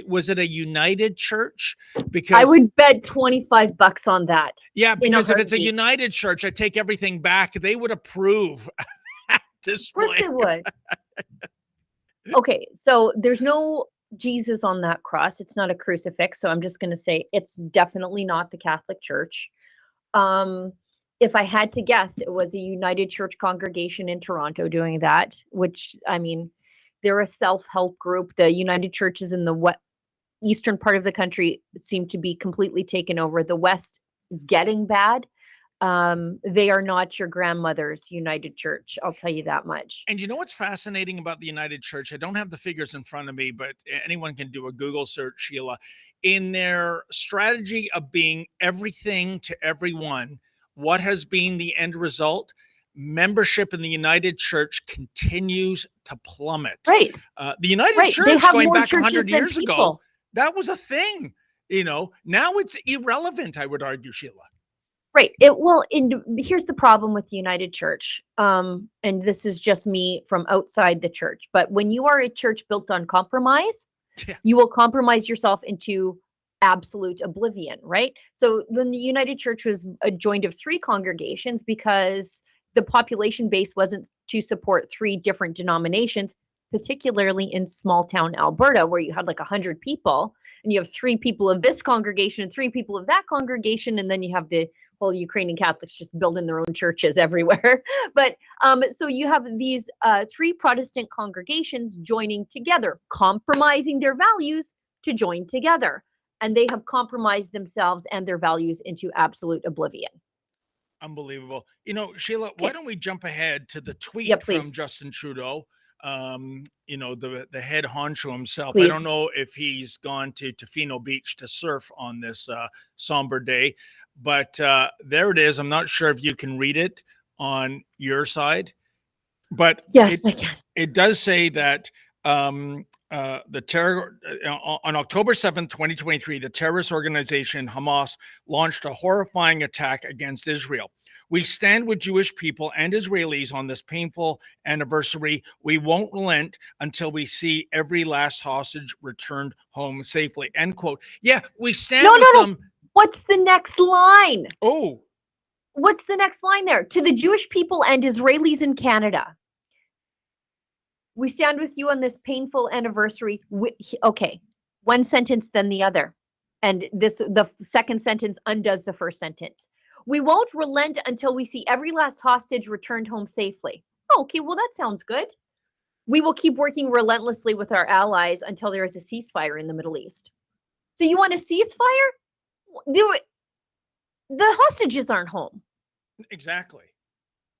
[SPEAKER 1] Was it a United church? Because
[SPEAKER 2] I would bet $25 on that.
[SPEAKER 1] Yeah, because if it's a United church, I take everything back. They would approve that display.
[SPEAKER 2] Of course they would. Okay, so there's no Jesus on that cross. It's not a crucifix. So I'm just going to say it's definitely not the Catholic Church. If I had to guess, it was a United Church congregation in Toronto doing that, which, I mean, they're a self-help group. The United Churches in the eastern part of the country seem to be completely taken over. The West is getting bad. They are not your grandmother's United Church. I'll tell you that much.
[SPEAKER 1] And you know what's fascinating about the United Church? I don't have the figures in front of me, but anyone can do a Google search, Sheila. In their strategy of being everything to everyone, what has been the end result? membership in the United Church continues to plummet.
[SPEAKER 2] Right.
[SPEAKER 1] The United
[SPEAKER 2] Right.
[SPEAKER 1] Church,
[SPEAKER 2] They have
[SPEAKER 1] going
[SPEAKER 2] more
[SPEAKER 1] back
[SPEAKER 2] churches
[SPEAKER 1] 100
[SPEAKER 2] than
[SPEAKER 1] years ago,
[SPEAKER 2] people.
[SPEAKER 1] that was a thing. Now it's irrelevant, I would argue, Sheila.
[SPEAKER 2] Right. Here's the problem with the United Church. And this is just me from outside the church. But when you are a church built on compromise,
[SPEAKER 1] Yeah.
[SPEAKER 2] you will compromise yourself into absolute oblivion, right? So the United Church was joined of 3 congregations because the population base wasn't to support 3 different denominations, particularly in small town Alberta, where you had like 100 people and you have 3 people of this congregation and 3 people of that congregation, and then you have the whole Ukrainian Catholics just building their own churches everywhere. But so you have these 3 Protestant congregations joining together, compromising their values to join together. And they have compromised themselves and their values into absolute oblivion.
[SPEAKER 1] Unbelievable. Sheila, why don't we jump ahead to the tweet
[SPEAKER 2] Yeah,
[SPEAKER 1] from
[SPEAKER 2] please.
[SPEAKER 1] Justin Trudeau? The head honcho himself. I
[SPEAKER 2] Please.
[SPEAKER 1] don't know if he's gone to Tofino Beach to surf on this somber day, but there it is. I'm not sure if you can read it on your side, but
[SPEAKER 2] Yes, I can.
[SPEAKER 1] it does say that the terror on October 7th, 2023, the terrorist organization Hamas launched a horrifying attack against Israel. We stand with Jewish people and Israelis on this painful anniversary. We won't relent until we see every last hostage returned home safely. End quote. Yeah, we stand with them.
[SPEAKER 2] What's the next line?
[SPEAKER 1] Oh,
[SPEAKER 2] what's the next line there? To the Jewish people and Israelis in Canada. We stand with you on this painful anniversary. Okay, one sentence, then the other. And the second sentence undoes the first sentence. We won't relent until we see every last hostage returned home safely. Okay, well, that sounds good. We will keep working relentlessly with our allies until there is a ceasefire in the Middle East. So you want a ceasefire? The hostages aren't home.
[SPEAKER 1] Exactly.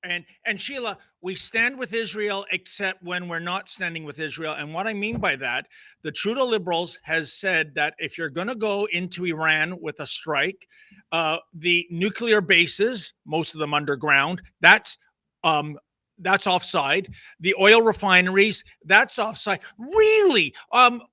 [SPEAKER 1] And Sheila, we stand with Israel except when we're not standing with Israel. And what I mean by that, the Trudeau Liberals has said that if you're going to go into Iran with a strike, the nuclear bases, most of them underground, that's offside. The oil refineries, that's offside. Really?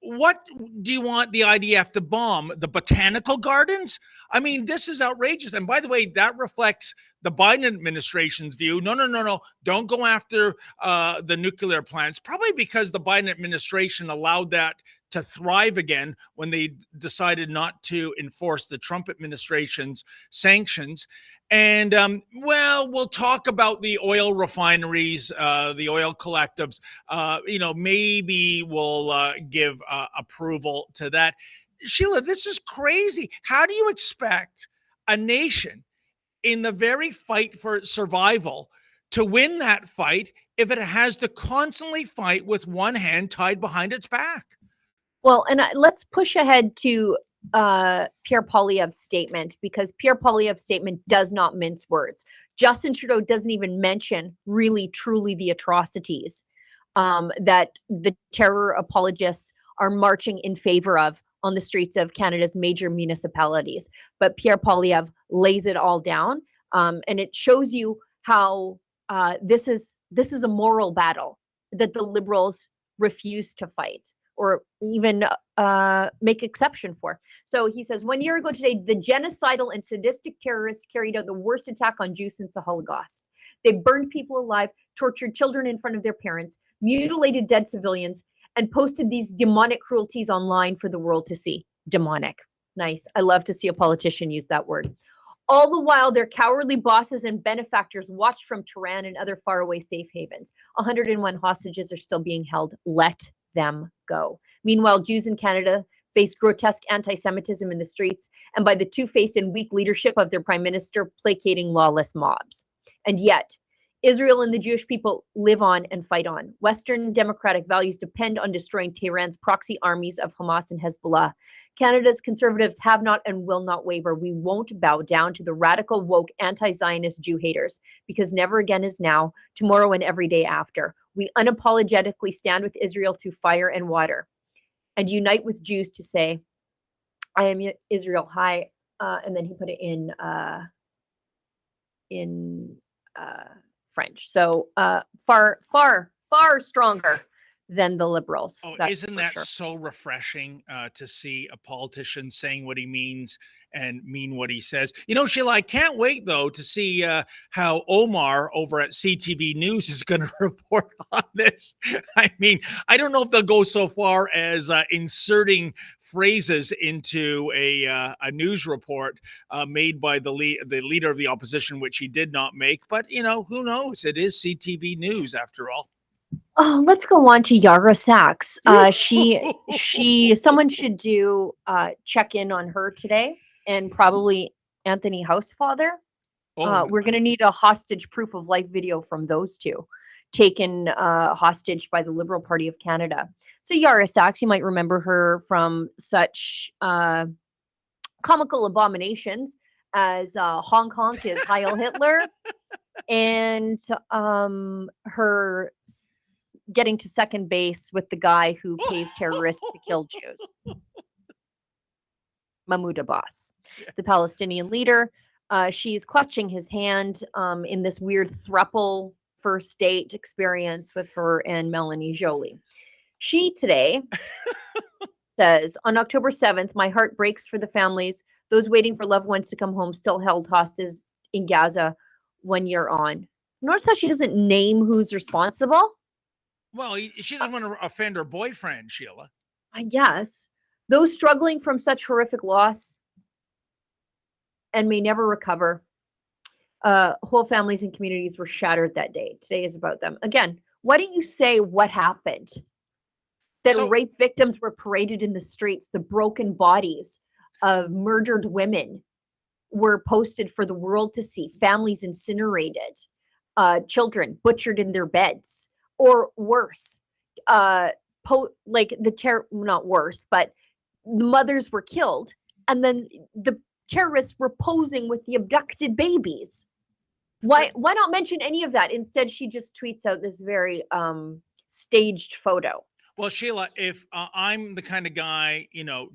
[SPEAKER 1] What do you want the IDF to bomb? The botanical gardens? I mean, this is outrageous. And by the way, that reflects the Biden administration's view. No. Don't go after the nuclear plants. Probably because the Biden administration allowed that to thrive again when they decided not to enforce the Trump administration's sanctions. And we'll talk about the oil refineries, the oil collectives. Maybe we'll give approval to that. Sheila, this is crazy. How do you expect a nation in the very fight for survival to win that fight if it has to constantly fight with one hand tied behind its back?
[SPEAKER 2] Well, and let's push ahead to Pierre Poilievre's statement, because Pierre Poilievre's statement does not mince words. Justin Trudeau doesn't even mention really, truly the atrocities that the terror apologists are marching in favor of on the streets of Canada's major municipalities. But Pierre Poilievre lays it all down, and it shows you how this is a moral battle that the Liberals refuse to fight or even make exception for. So he says, 1 year ago today, the genocidal and sadistic terrorists carried out the worst attack on Jews since the Holocaust. They burned people alive, tortured children in front of their parents, mutilated dead civilians, and posted these demonic cruelties online for the world to see. Demonic. Nice. I love to see a politician use that word. All the while, their cowardly bosses and benefactors watched from Tehran and other faraway safe havens. 101 hostages are still being held. Let them go. Meanwhile, Jews in Canada face grotesque anti-Semitism in the streets and by the two-faced and weak leadership of their prime minister placating lawless mobs. And yet, Israel and the Jewish people live on and fight on. Western democratic values depend on destroying Tehran's proxy armies of Hamas and Hezbollah. Canada's conservatives have not and will not waver. We won't bow down to the radical, woke, anti-Zionist Jew haters, because never again is now, tomorrow and every day after. We unapologetically stand with Israel through fire and water and unite with Jews to say, I am Israel high. And then he put it in French. So far stronger than the Liberals.
[SPEAKER 1] Oh,
[SPEAKER 2] that's
[SPEAKER 1] isn't
[SPEAKER 2] for
[SPEAKER 1] that
[SPEAKER 2] sure.
[SPEAKER 1] so refreshing to see a politician saying what he means and mean what he says? You know, Sheila, I can't wait, though, to see how Omar over at CTV News is going to report on this. I mean, I don't know if they'll go so far as inserting phrases into a news report made by the leader of the opposition, which he did not make. But, you know, who knows? It is CTV News, after all.
[SPEAKER 2] Oh, let's go on to Yara Sachs. Someone should do check in on her today, and probably Anthony Housefather. We're going to need a hostage proof of life video from those two, taken hostage by the Liberal Party of Canada. So Yara Sachs, you might remember her from such comical abominations as Honk Honk is Heil Hitler, and her getting to second base with the guy who pays terrorists to kill Jews. Mahmoud Abbas, the Palestinian leader. She's clutching his hand in this weird throuple first date experience with her and Melanie Joly. She today says, on October 7th, my heart breaks for the families, those waiting for loved ones to come home, still held hostage in Gaza 1 year on. Notice how she doesn't name who's responsible?
[SPEAKER 1] Well, she doesn't want to offend her boyfriend, Sheila.
[SPEAKER 2] I guess. Those struggling from such horrific loss and may never recover. Whole families and communities were shattered that day. Today is about them. Again, why don't you say what happened? That rape victims were paraded in the streets. The broken bodies of murdered women were posted for the world to see. Families incinerated. Children butchered in their beds. Or worse, not worse, but the mothers were killed, and then the terrorists were posing with the abducted babies. Why not mention any of that? Instead, she just tweets out this very staged photo.
[SPEAKER 1] Well, Sheila, if I'm the kind of guy,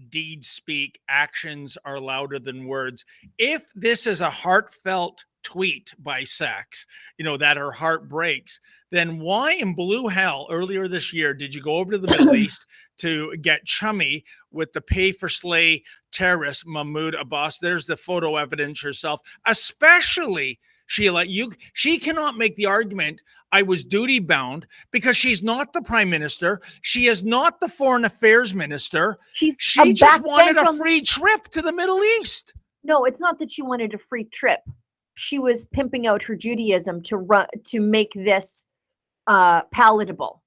[SPEAKER 1] deeds speak, actions are louder than words. If this is a heartfelt tweet by Sachs, that her heart breaks, then why in blue hell earlier this year did you go over to the Middle East to get chummy with the pay-for-slay terrorist Mahmoud Abbas? There's the photo evidence herself, especially Sheila, she cannot make the argument I was duty bound because she's not the prime minister. She is not the foreign affairs minister. She just wanted a free trip to the Middle East.
[SPEAKER 2] No, it's not that she wanted a free trip. She was pimping out her Judaism to make this palatable.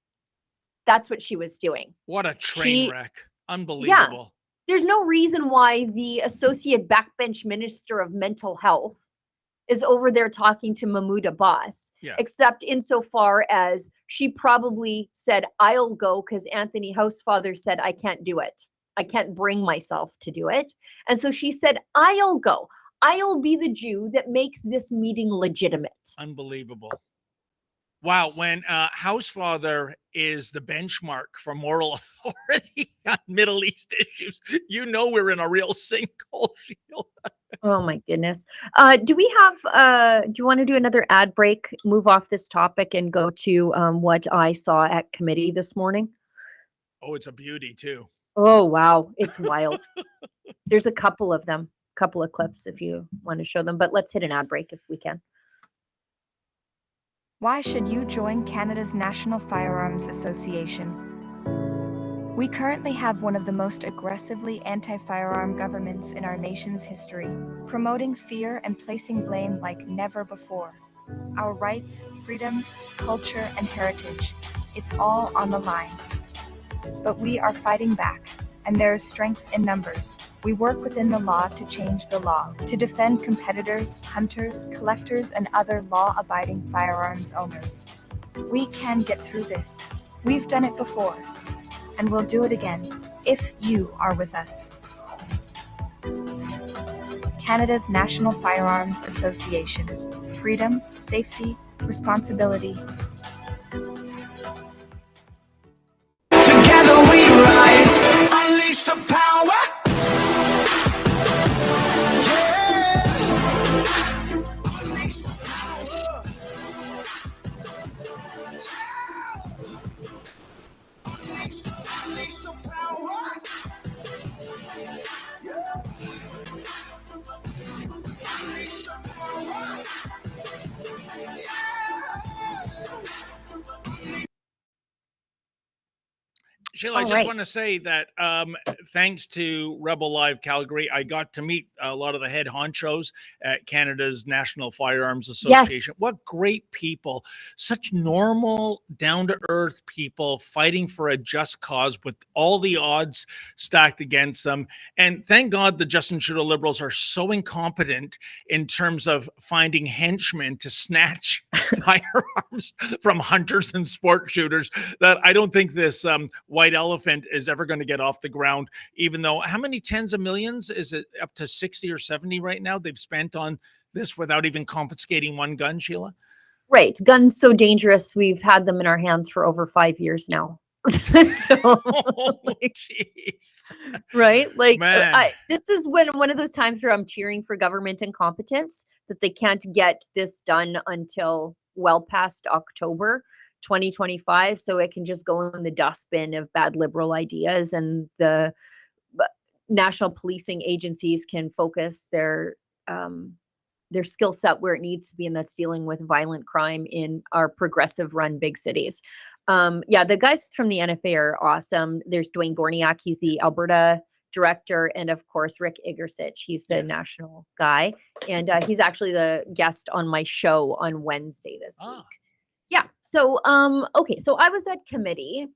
[SPEAKER 2] That's what she was doing.
[SPEAKER 1] What a train wreck. Unbelievable.
[SPEAKER 2] Yeah, there's no reason why the associate backbench minister of mental health is over there talking to Mahmoud Abbas, except insofar as she probably said, I'll go because Anthony Housefather said, I can't do it. I can't bring myself to do it. And so she said, I'll go. I'll be the Jew that makes this meeting legitimate.
[SPEAKER 1] Unbelievable. Wow, when Housefather is the benchmark for moral authority on Middle East issues, we're in a real sinkhole, Sheila.
[SPEAKER 2] Oh my goodness. Do you want to do another ad break, move off this topic and go to what I saw at committee this morning?
[SPEAKER 1] Oh, it's a beauty too.
[SPEAKER 2] Oh, wow. It's wild. There's a couple of clips if you want to show them, but let's hit an ad break if we can.
[SPEAKER 11] Why should you join Canada's National Firearms Association? We currently have one of the most aggressively anti-firearm governments in our nation's history, promoting fear and placing blame like never before. Our rights, freedoms, culture, and heritage, it's all on the line. But we are fighting back, and there is strength in numbers. We work within the law to change the law, to defend competitors, hunters, collectors, and other law-abiding firearms owners. We can get through this. We've done it before, and we'll do it again, if you are with us. Canada's National Firearms Association. Freedom, safety, responsibility.
[SPEAKER 12] Together we rise, unleash the power. Yeah. Unleash the power.
[SPEAKER 1] Sheila, I
[SPEAKER 2] All
[SPEAKER 1] just
[SPEAKER 2] right.
[SPEAKER 1] want to say that thanks to Rebel Live Calgary, I got to meet a lot of the head honchos at Canada's National Firearms Association. What great people, such normal, down-to-earth people fighting for a just cause with all the odds stacked against them. And thank God the Justin Trudeau Liberals are so incompetent in terms of finding henchmen to snatch firearms from hunters and sport shooters that I don't think this white elephant is ever going to get off the ground, even though how many tens of millions is it, up to 60 or 70 right now they've spent on this without even confiscating one gun, Sheila?
[SPEAKER 2] Right. Guns so dangerous. We've had them in our hands for over 5 years now. So,
[SPEAKER 1] jeez.
[SPEAKER 2] Right? Like,
[SPEAKER 1] Man.
[SPEAKER 2] this is one of those times where I'm cheering for government incompetence, that they can't get this done until well past October 2025, so it can just go in the dustbin of bad liberal ideas, and the national policing agencies can focus their skill set where it needs to be, and that's dealing with violent crime in our progressive run big cities. The guys from the NFA are awesome. There's Dwayne Gorniak, he's the Alberta director, and of course Rick Igersich, he's the national guy, and he's actually the guest on my show on Wednesday this week. Yeah. So okay, so I was at committee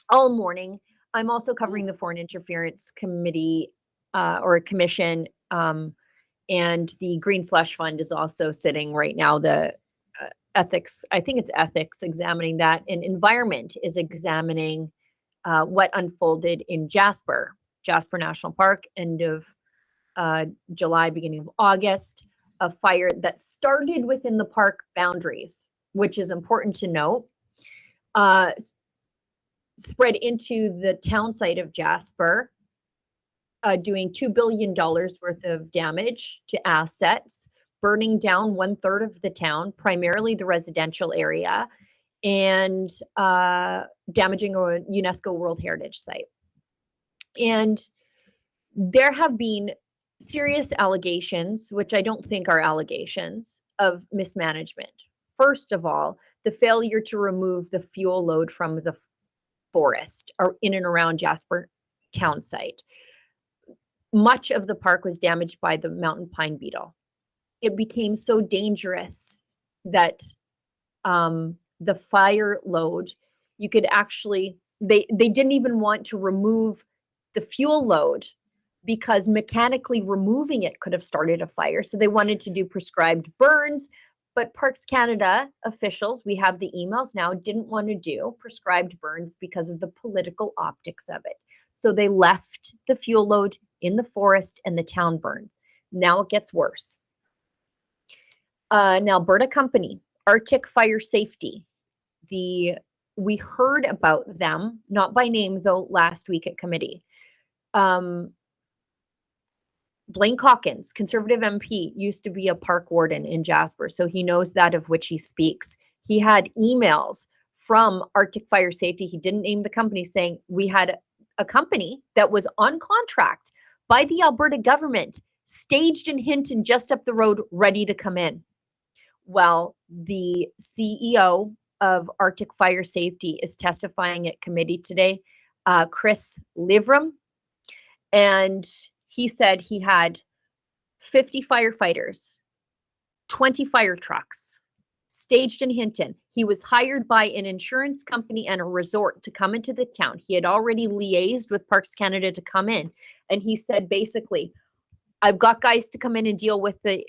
[SPEAKER 2] all morning. I'm also covering the Foreign Interference Committee or Commission, and the Green Slush Fund is also sitting right now. The ethics, I think it's ethics, examining that, and environment is examining what unfolded in Jasper National Park, end of July, beginning of August, a fire that started within the park boundaries, which is important to note, spread into the town site of Jasper, doing $2 billion worth of damage to assets, burning down 1/3 of the town, primarily the residential area, and damaging a UNESCO World Heritage Site. And there have been serious allegations, which I don't think are allegations, of mismanagement. First of all, the failure to remove the fuel load from the forest or in and around Jasper town site. Much of the park was damaged by the mountain pine beetle. It became so dangerous that the fire load, you could actually, they didn't even want to remove the fuel load because mechanically removing it could have started a fire. So they wanted to do prescribed burns, but Parks Canada officials, we have the emails now, didn't want to do prescribed burns because of the political optics of it. So they left the fuel load in the forest and the town burned. Now it gets worse. An Alberta company, Arctic Fire Safety, we heard about them, not by name though, last week at committee. Blaine Calkins, Conservative MP, used to be a park warden in Jasper, so he knows that of which he speaks. He had emails from Arctic Fire Safety, he didn't name the company, saying we had a company that was on contract by the Alberta government, staged in Hinton just up the road, ready to come in. Well, the CEO of Arctic Fire Safety is testifying at committee today, Chris Livram, and he said he had 50 firefighters, 20 fire trucks staged in Hinton. He was hired by an insurance company and a resort to come into the town. He had already liaised with Parks Canada to come in. And he said, basically, I've got guys to come in and deal with the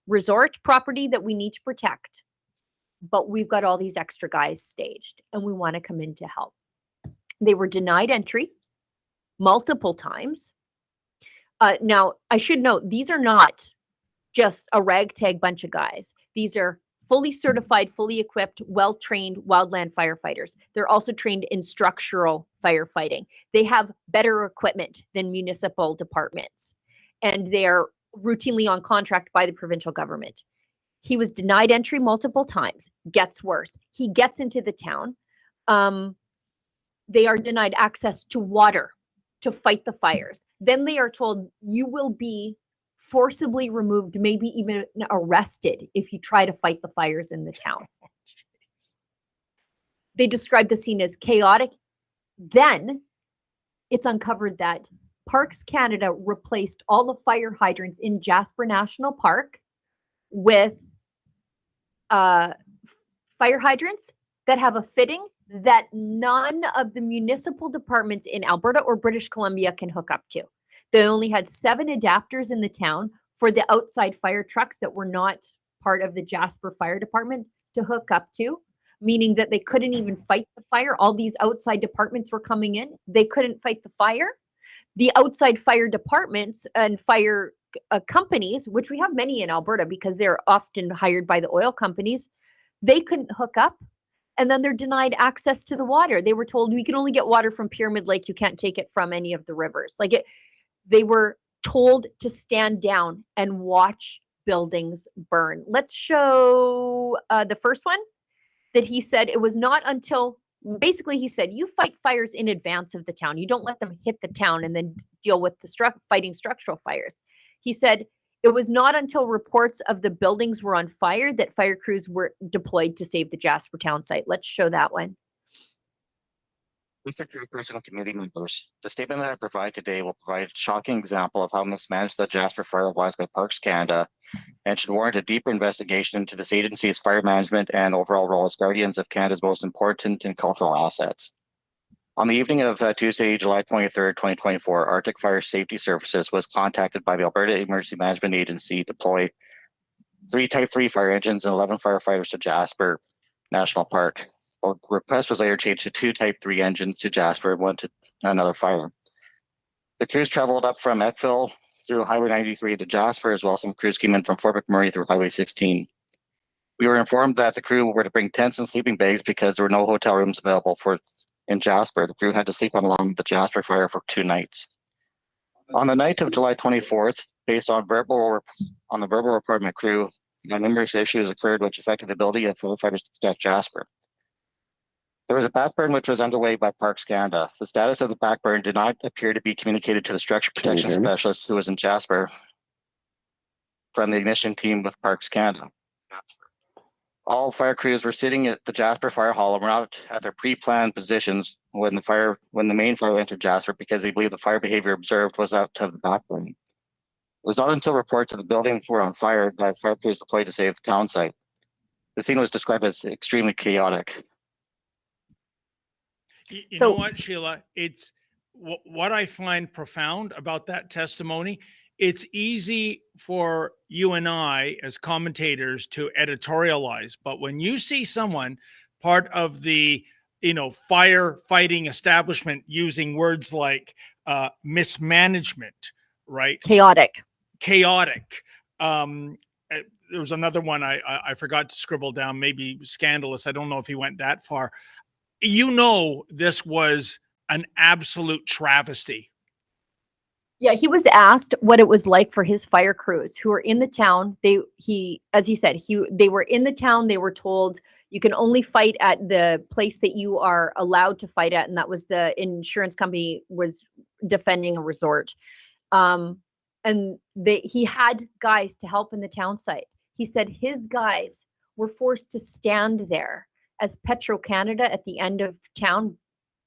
[SPEAKER 2] resort property that we need to protect, but we've got all these extra guys staged and we want to come in to help. They were denied entry multiple times. Now, I should note, these are not just a ragtag bunch of guys. These are fully certified, fully equipped, well-trained wildland firefighters. They're also trained in structural firefighting. They have better equipment than municipal departments, and they are routinely on contract by the provincial government. He was denied entry multiple times. Gets worse. He gets into the town. They are denied access to water to fight the fires. Then they are told you will be forcibly removed, maybe even arrested if you try to fight the fires in the town. They described the scene as chaotic, Then it's uncovered that Parks Canada replaced all the fire hydrants in Jasper National Park with fire hydrants that have a fitting that none of the municipal departments in Alberta or British Columbia can hook up to. They only had 7 adapters in the town for the outside fire trucks that were not part of the Jasper Fire Department to hook up to, meaning that they couldn't even fight the fire. All these outside departments were coming in. They couldn't fight the fire. The outside fire departments and fire companies, which we have many in Alberta because they're often hired by the oil companies, they couldn't hook up. And then they're denied access to the water. They were told, we can only get water from Pyramid Lake. You can't take it from any of the rivers. They were told to stand down and watch buildings burn. Let's show the first one that he said it was not until, basically he said, you fight fires in advance of the town. You don't let them hit the town and then deal with the fighting structural fires. He said, it was not until reports of the buildings were on fire that fire crews were deployed to save the Jasper town site. Let's show that one.
[SPEAKER 13] Mr. Chairperson and committee members, the statement that I provide today will provide a shocking example of how mismanaged the Jasper fire was by Parks Canada and should warrant a deeper investigation into this agency's fire management and overall role as guardians of Canada's most important and cultural assets. On the evening of Tuesday, July 23rd, 2024, Arctic Fire Safety Services was contacted by the Alberta Emergency Management Agency to deploy 3 Type 3 fire engines and 11 firefighters to Jasper National Park. The request was later changed to 2 Type 3 engines to Jasper and 1 to another fire. The crews traveled up from Eckville through Highway 93 to Jasper, as well as some crews came in from Fort McMurray through Highway 16. We were informed that the crew were to bring tents and sleeping bags because there were no hotel rooms available in Jasper. The crew had to sleep along the Jasper fire for 2 nights. On the night of July 24th, based on the verbal report of my crew, numerous issues occurred which affected the ability of firefighters to protect Jasper. There was a backburn which was underway by Parks Canada. The status of the backburn did not appear to be communicated to the structure protection specialist who was in Jasper from the ignition team with Parks Canada. All fire crews were sitting at the Jasper Fire Hall and were not at their pre-planned positions when the main fire entered Jasper because they believed the fire behavior observed was out of the backburn. It was not until reports of the building were on fire that fire crews deployed to save the town site. The scene was described as extremely chaotic.
[SPEAKER 1] You know what, Sheila? It's what I find profound about that testimony. It's easy for you and I as commentators to editorialize, but when you see someone part of the firefighting establishment using words like mismanagement, right?
[SPEAKER 2] Chaotic.
[SPEAKER 1] There was another one I forgot to scribble down, maybe scandalous. I don't know if he went that far. This was an absolute travesty.
[SPEAKER 2] Yeah, he was asked what it was like for his fire crews who were in the town. They were in the town. They were told you can only fight at the place that you are allowed to fight at, and that was the insurance company was defending a resort. He had guys to help in the town site. He said his guys were forced to stand there as Petro-Canada at the end of town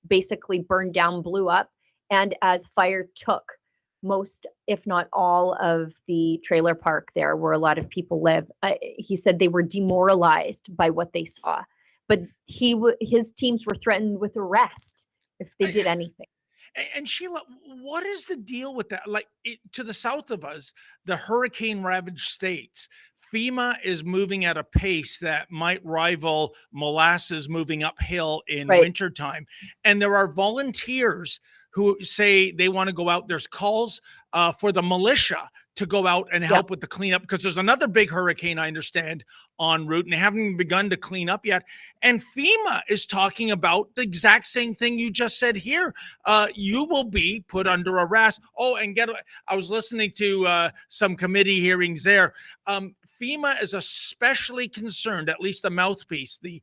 [SPEAKER 2] basically burned down, blew up, and as fire took most, if not all, of the trailer park there where a lot of people live. He said they were demoralized by what they saw, but his teams were threatened with arrest if they did anything.
[SPEAKER 1] And Sheila, what is the deal with that? To the south of us, the hurricane-ravaged states, FEMA is moving at a pace that might rival molasses moving uphill in wintertime. And there are volunteers who say they want to go out. There's calls for the militia to go out and help with the cleanup because there's another big hurricane, I understand, en route, and they haven't even begun to clean up yet. And FEMA is talking about the exact same thing you just said here. You will be put under arrest. Oh, and I was listening to some committee hearings there. FEMA is especially concerned, at least the mouthpiece, the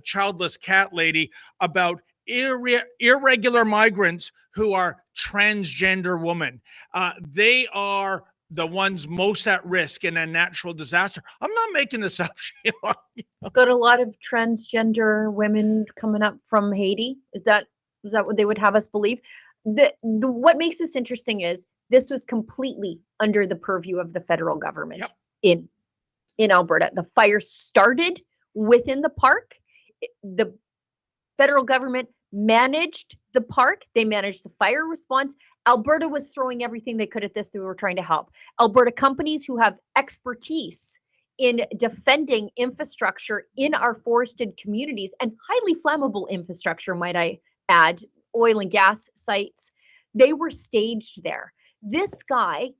[SPEAKER 1] childless cat lady, about irregular migrants who are transgender women. They are the ones most at risk in a natural disaster. I'm not making this up, Sheila.
[SPEAKER 2] Got a lot of transgender women coming up from Haiti. Is that Is that what they would have us believe? What makes this interesting is this was completely under the purview of the federal government in Alberta. The fire started within the park. The federal government managed the park. They managed the fire response. Alberta was throwing everything they could at this. They were trying to help. Alberta companies who have expertise in defending infrastructure in our forested communities and highly flammable infrastructure, might I add, oil and gas sites, they were staged there. This guy,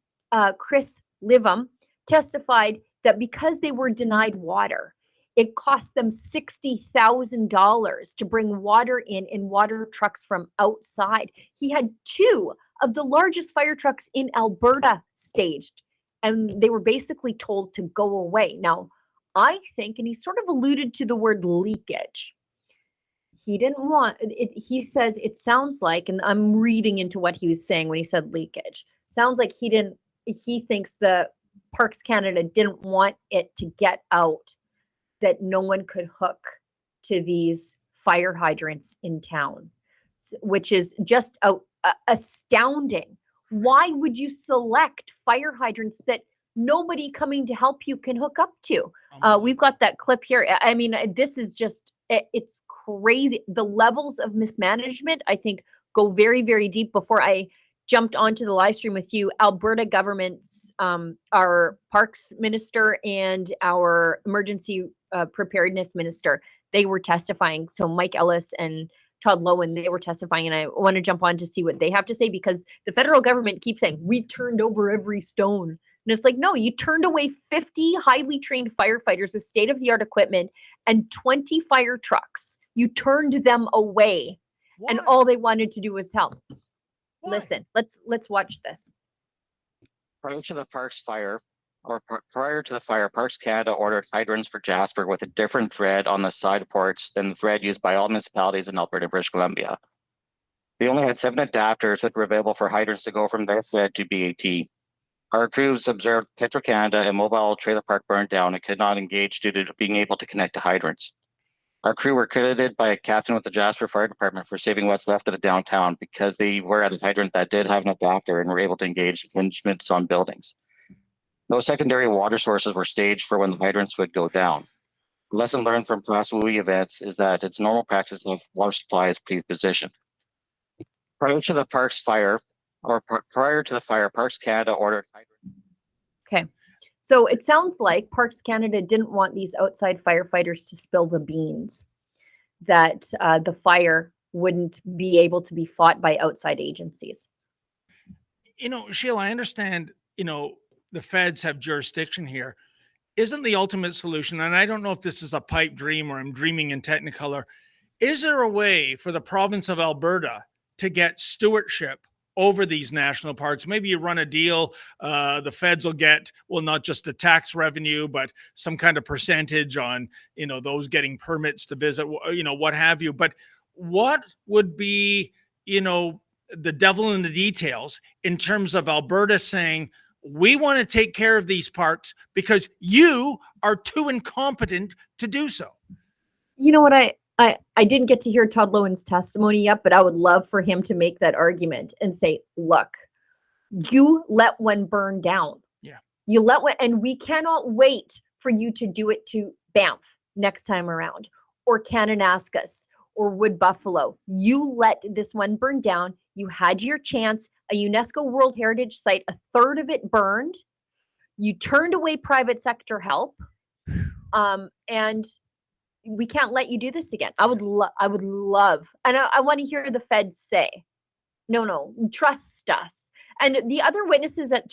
[SPEAKER 2] Chris Livum, testified that because they were denied water, it cost them $60,000 to bring water in water trucks from outside. He had 2 of the largest fire trucks in Alberta staged, and they were basically told to go away. Now, I think, and he sort of alluded to the word leakage. He didn't want it. He says it sounds like, and I'm reading into what he was saying when he said leakage. Sounds like he thinks the Parks Canada didn't want it to get out that no one could hook to these fire hydrants in town, which is just astounding. Why would you select fire hydrants that nobody coming to help you can hook up to? We've got that clip here. I mean, this is just, it's crazy. The levels of mismanagement, I think, go very, very deep. Before I jumped onto the live stream with you, Alberta government's, our parks minister and our emergency preparedness minister, they were testifying. So Mike Ellis and Todd Lowen, they were testifying, and I want to jump on to see what they have to say, because the federal government keeps saying, we turned over every stone. And it's like, no, you turned away 50 highly trained firefighters with state-of-the-art equipment and 20 fire trucks. You turned them away. Why? And all they wanted to do was help. Why? Listen, let's watch this.
[SPEAKER 13] Prior to the Parks fire, Parks Canada ordered hydrants for Jasper with a different thread on the side ports than the thread used by all municipalities in Alberta and British Columbia. They only had 7 adapters that were available for hydrants to go from their thread to BAT. Our crews observed Petro-Canada and mobile trailer park burned down and could not engage due to being able to connect to hydrants. Our crew were credited by a captain with the Jasper Fire Department for saving what's left of the downtown because they were at a hydrant that did have an adapter and were able to engage impingements on buildings. No secondary water sources were staged for when the hydrants would go down. The lesson learned from past WUI events is that it's normal practice to have water supplies pre-positioned. Prior to the Parks fire, Parks Canada ordered hydrants.
[SPEAKER 2] Okay. So it sounds like Parks Canada didn't want these outside firefighters to spill the beans, that the fire wouldn't be able to be fought by outside agencies.
[SPEAKER 1] You know, Sheila, I understand, you know, the feds have jurisdiction here. Isn't the ultimate solution, and I don't know if this is a pipe dream or I'm dreaming in Technicolor, is there a way for the province of Alberta to get stewardship over these national parks? Maybe you run a deal, the feds will get, well, not just the tax revenue, but some kind of percentage on, you know, those getting permits to visit, you know, what have you. But what would be, you know, the devil in the details in terms of Alberta saying, we want to take care of these parks because you are too incompetent to do so?
[SPEAKER 2] You know what, I didn't get to hear Todd Lowen's testimony yet, but I would love for him to make that argument and say, look, you let one burn down.
[SPEAKER 1] Yeah.
[SPEAKER 2] You let one, and we cannot wait for you to do it to Banff next time around, or Kananaskis, or Wood Buffalo. You let this one burn down. You had your chance, a UNESCO World Heritage Site, a third of it burned. You turned away private sector help. And we can't let you do this again. I would love, and I want to hear the feds say, no, trust us. And the other witnesses at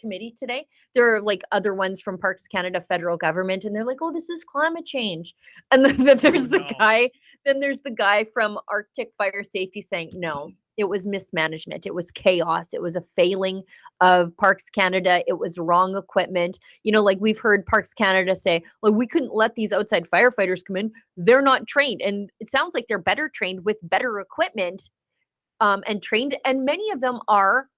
[SPEAKER 2] committee today, there are like other ones from Parks Canada, federal government, and they're like, oh, this is climate change. And then there's the guy from Arctic Fire Safety saying, no, it was mismanagement. It was chaos. It was a failing of Parks Canada. It was wrong equipment. You know, like we've heard Parks Canada say, well, we couldn't let these outside firefighters come in. They're not trained. And it sounds like they're better trained with better equipment and trained. And many of them are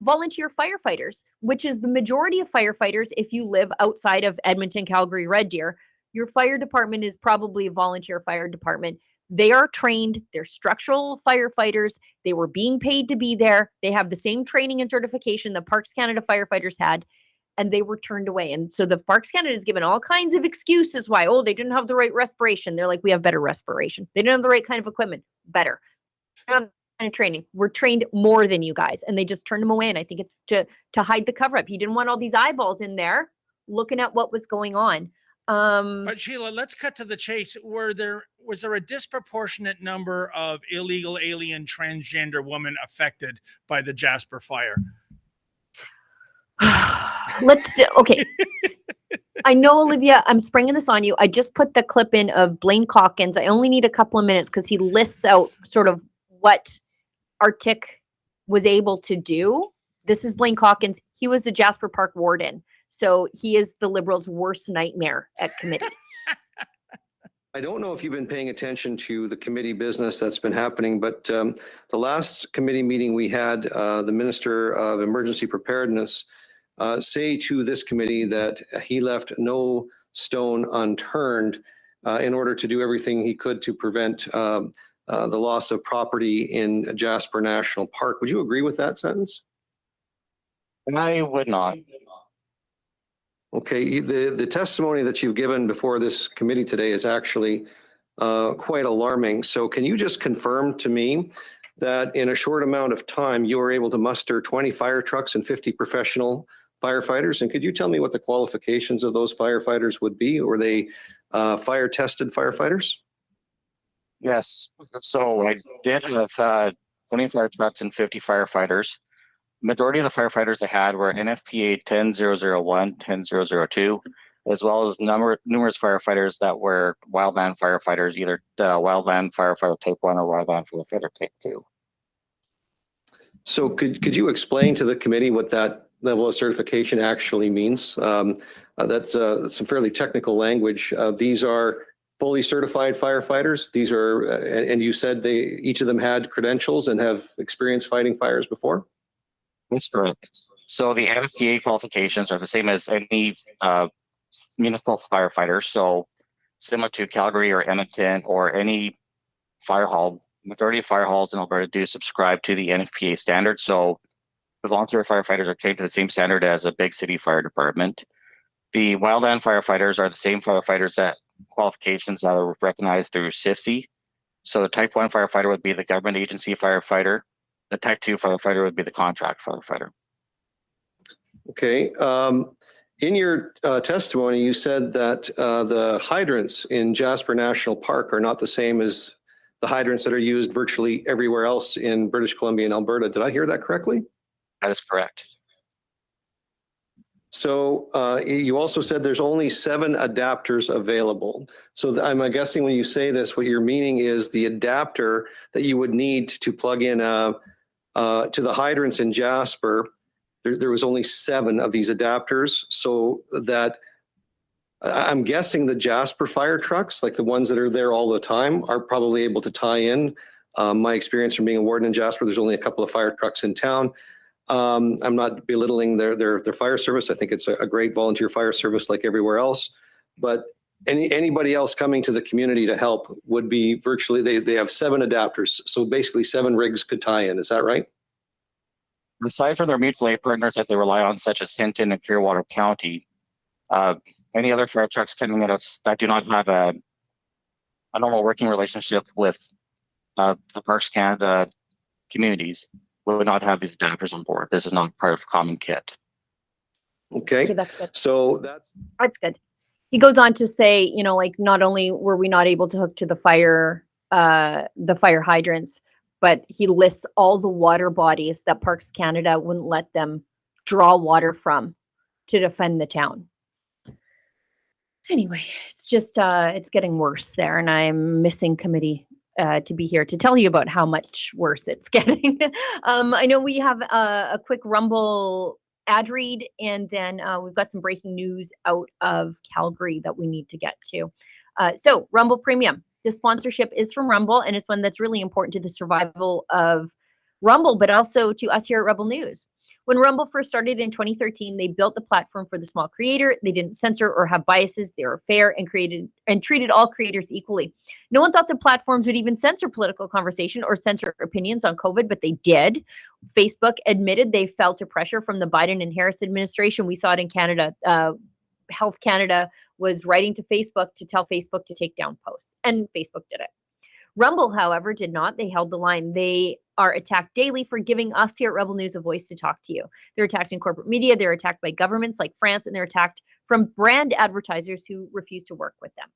[SPEAKER 2] volunteer firefighters, which is the majority of firefighters. If you live outside of Edmonton, Calgary, Red Deer, your fire department is probably a volunteer fire department. They are trained, they're structural firefighters, they were being paid to be there, they have the same training and certification that Parks Canada firefighters had, and they were turned away. And so the Parks Canada is given all kinds of excuses why, oh, they didn't have the right respiration. They're like, we have better respiration. They didn't have the right kind of equipment, better. Kind of training. We're trained more than you guys, and they just turned them away. And I think it's to hide the cover up. You didn't want all these eyeballs in there looking at what was going on.
[SPEAKER 1] But Sheila, let's cut to the chase. Was there a disproportionate number of illegal alien transgender women affected by the Jasper fire?
[SPEAKER 2] Okay. I know, Olivia, I'm springing this on you. I just put the clip in of Blaine Calkins. I only need a couple of minutes because he lists out sort of what Arctic was able to do. This is Blaine Calkins. He was the Jasper Park warden. So he is the Liberals' worst nightmare at committee.
[SPEAKER 14] I don't know if you've been paying attention to the committee business that's been happening, but the last committee meeting we had, the Minister of Emergency Preparedness say to this committee that he left no stone unturned in order to do everything he could to prevent the loss of property in Jasper National Park. Would you agree with that sentence?
[SPEAKER 13] I would not.
[SPEAKER 14] Okay, the testimony that you've given before this committee today is actually quite alarming. So can you just confirm to me that in a short amount of time, you were able to muster 20 fire trucks and 50 professional firefighters? And could you tell me what the qualifications of those firefighters would be? Were they fire-tested firefighters?
[SPEAKER 13] Yes. So I did have 20 fire trucks and 50 firefighters. Majority of the firefighters I had were NFPA 10001, 10002, as well as numerous firefighters that were wildland firefighters, either wildland firefighter type 1 or wildland firefighter type 2.
[SPEAKER 14] So could you explain to the committee what that level of certification actually means? That's some fairly technical language. These are fully certified firefighters. These are, and you said each of them had credentials and have experienced fighting fires before?
[SPEAKER 13] That's correct. So the NFPA qualifications are the same as any municipal firefighters. So similar to Calgary or Edmonton or any fire hall, majority of fire halls in Alberta do subscribe to the NFPA standard. So the volunteer firefighters are trained to the same standard as a big city fire department. The wildland firefighters are the same firefighters that qualifications that are recognized through CIFC. So the type 1 firefighter would be the government agency firefighter. The type 2 firefighter would be the contract firefighter.
[SPEAKER 14] Okay. In your testimony, you said that the hydrants in Jasper National Park are not the same as the hydrants that are used virtually everywhere else in British Columbia and Alberta. Did I hear that correctly?
[SPEAKER 13] That is correct.
[SPEAKER 14] So you also said there's only 7 adapters available. So I'm guessing when you say this, what you're meaning is the adapter that you would need to plug in to the hydrants in Jasper, there was only 7 of these adapters. So that I'm guessing the Jasper fire trucks, like the ones that are there all the time, are probably able to tie in. My experience from being a warden in Jasper, there's only a couple of fire trucks in town. I'm not belittling their fire service. I think it's a great volunteer fire service like everywhere else. But anybody else coming to the community to help would be virtually, they have 7 adapters. So basically 7 rigs could tie in. Is that right?
[SPEAKER 13] Aside from their mutual aid partners that they rely on, such as Hinton and Clearwater County, any other fire trucks coming out that do not have a normal working relationship with the Parks Canada communities would not have these adapters on board. This is not part of common kit.
[SPEAKER 14] Okay.
[SPEAKER 2] That's good.
[SPEAKER 14] So
[SPEAKER 2] that's good. He goes on to say, like, not only were we not able to hook to the fire hydrants, but he lists all the water bodies that Parks Canada wouldn't let them draw water from to defend the town. Anyway, it's just, it's getting worse there, and I'm missing committee to be here to tell you about how much worse it's getting. I know we have a quick Rumble ad read, and then we've got some breaking news out of Calgary that we need to get to. So Rumble Premium. This sponsorship is from Rumble, and it's one that's really important to the survival of Rumble, but also to us here at Rebel News. When Rumble first started in 2013, they built the platform for the small creator. They didn't censor or have biases. They were fair and treated all creators equally. No one thought the platforms would even censor political conversation or censor opinions on COVID, but they did. Facebook admitted they fell to pressure from the Biden and Harris administration. We saw it in Canada. Health Canada was writing to Facebook to tell Facebook to take down posts, and Facebook did it. Rumble, however, did not. They held the line. They are attacked daily for giving us here at Rebel News a voice to talk to you. They're attacked in corporate media. They're attacked by governments like France, and they're attacked from brand advertisers who refuse to work with them.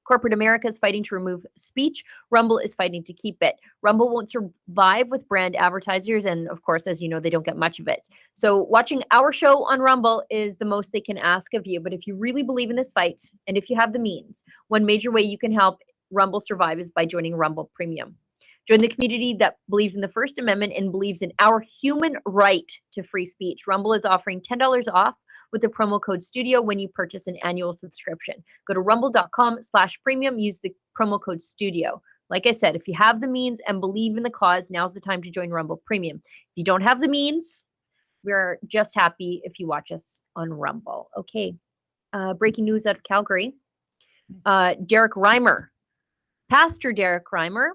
[SPEAKER 2] Corporate America is fighting to remove speech. Rumble is fighting to keep it. Rumble won't survive with brand advertisers. And of course, as you know, they don't get much of it. So watching our show on Rumble is the most they can ask of you. But if you really believe in this fight, and if you have the means, one major way you can help Rumble survive is by joining Rumble Premium. Join the community that believes in the First Amendment and believes in our human right to free speech. Rumble is offering $10 off with the promo code STUDIO when you purchase an annual subscription. Go to rumble.com/premium, use the promo code STUDIO. Like I said, if you have the means and believe in the cause, now's the time to join Rumble Premium. If you don't have the means, we're just happy if you watch us on Rumble. Okay, breaking news out of Calgary. Derek Reimer. Pastor Derek Reimer,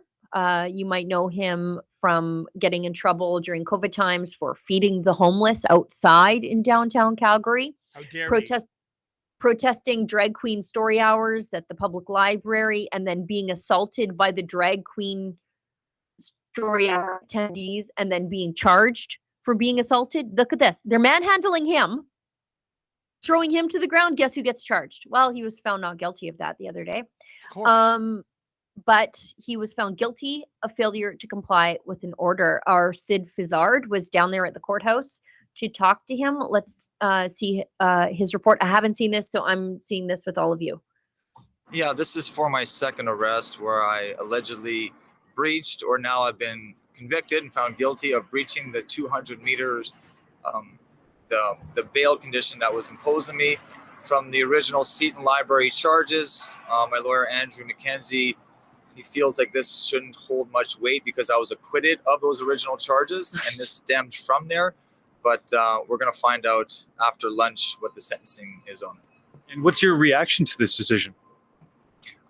[SPEAKER 2] you might know him from getting in trouble during COVID times for feeding the homeless outside in downtown Calgary.
[SPEAKER 1] How dare
[SPEAKER 2] protesting drag queen story hours at the public library, and then being assaulted by the drag queen story hour attendees, and then being charged for being assaulted. Look at this. They're manhandling him, throwing him to the ground. Guess who gets charged? Well, he was found not guilty of that the other day.
[SPEAKER 1] Of course.
[SPEAKER 2] But he was found guilty of failure to comply with an order. Our Sid Fizzard was down there at the courthouse to talk to him. Let's see his report. I haven't seen this, so I'm seeing this with all of you.
[SPEAKER 15] Yeah, this is for my second arrest where I allegedly breached, or now I've been convicted and found guilty of breaching the 200 meters, the bail condition that was imposed on me from the original Seton Library charges. My lawyer, Andrew McKenzie, he feels like this shouldn't hold much weight because I was acquitted of those original charges, and this stemmed from there. But we're going to find out after lunch what the sentencing is on it.
[SPEAKER 16] And what's your reaction to this decision?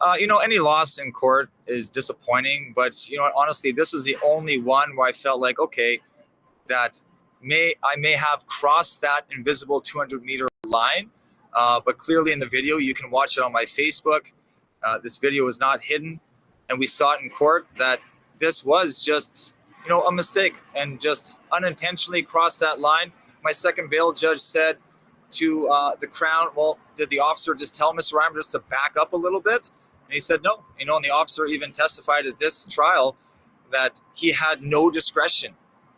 [SPEAKER 15] Any loss in court is disappointing, but honestly, this was the only one where I felt like, okay, that I may have crossed that invisible 200-meter line. But clearly in the video, you can watch it on my Facebook. This video is not hidden. And we saw it in court that this was just, a mistake and just unintentionally crossed that line. My second bail judge said to the Crown, well, did the officer just tell Mr. Reimer just to back up a little bit? And he said, no. And the officer even testified at this trial that he had no discretion.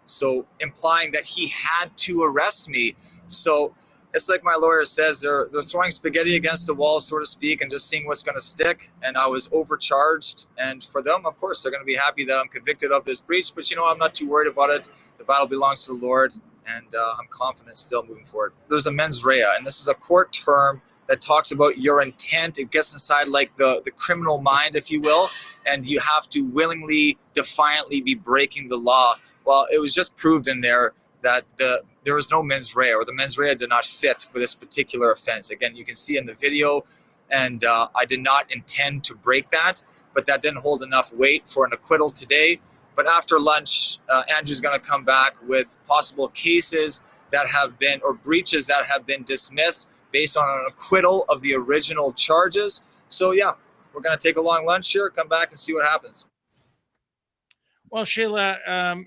[SPEAKER 15] So implying that he had to arrest me. So it's like my lawyer says, they're throwing spaghetti against the wall, so to speak, and just seeing what's going to stick. And I was overcharged. And for them, of course, they're going to be happy that I'm convicted of this breach. But, I'm not too worried about it. The battle belongs to the Lord, and I'm confident still moving forward. There's a mens rea, and this is a court term that talks about your intent. It gets inside like the criminal mind, if you will, and you have to willingly, defiantly be breaking the law. Well, it was just proved in there that there was no mens rea, or the mens rea did not fit for this particular offense. Again, you can see in the video, and I did not intend to break that, but that didn't hold enough weight for an acquittal today. But after lunch, Andrew's going to come back with possible cases that have been, or breaches that have been dismissed based on an acquittal of the original charges. So yeah, we're going to take a long lunch here, come back and see what happens.
[SPEAKER 1] Well, Sheila,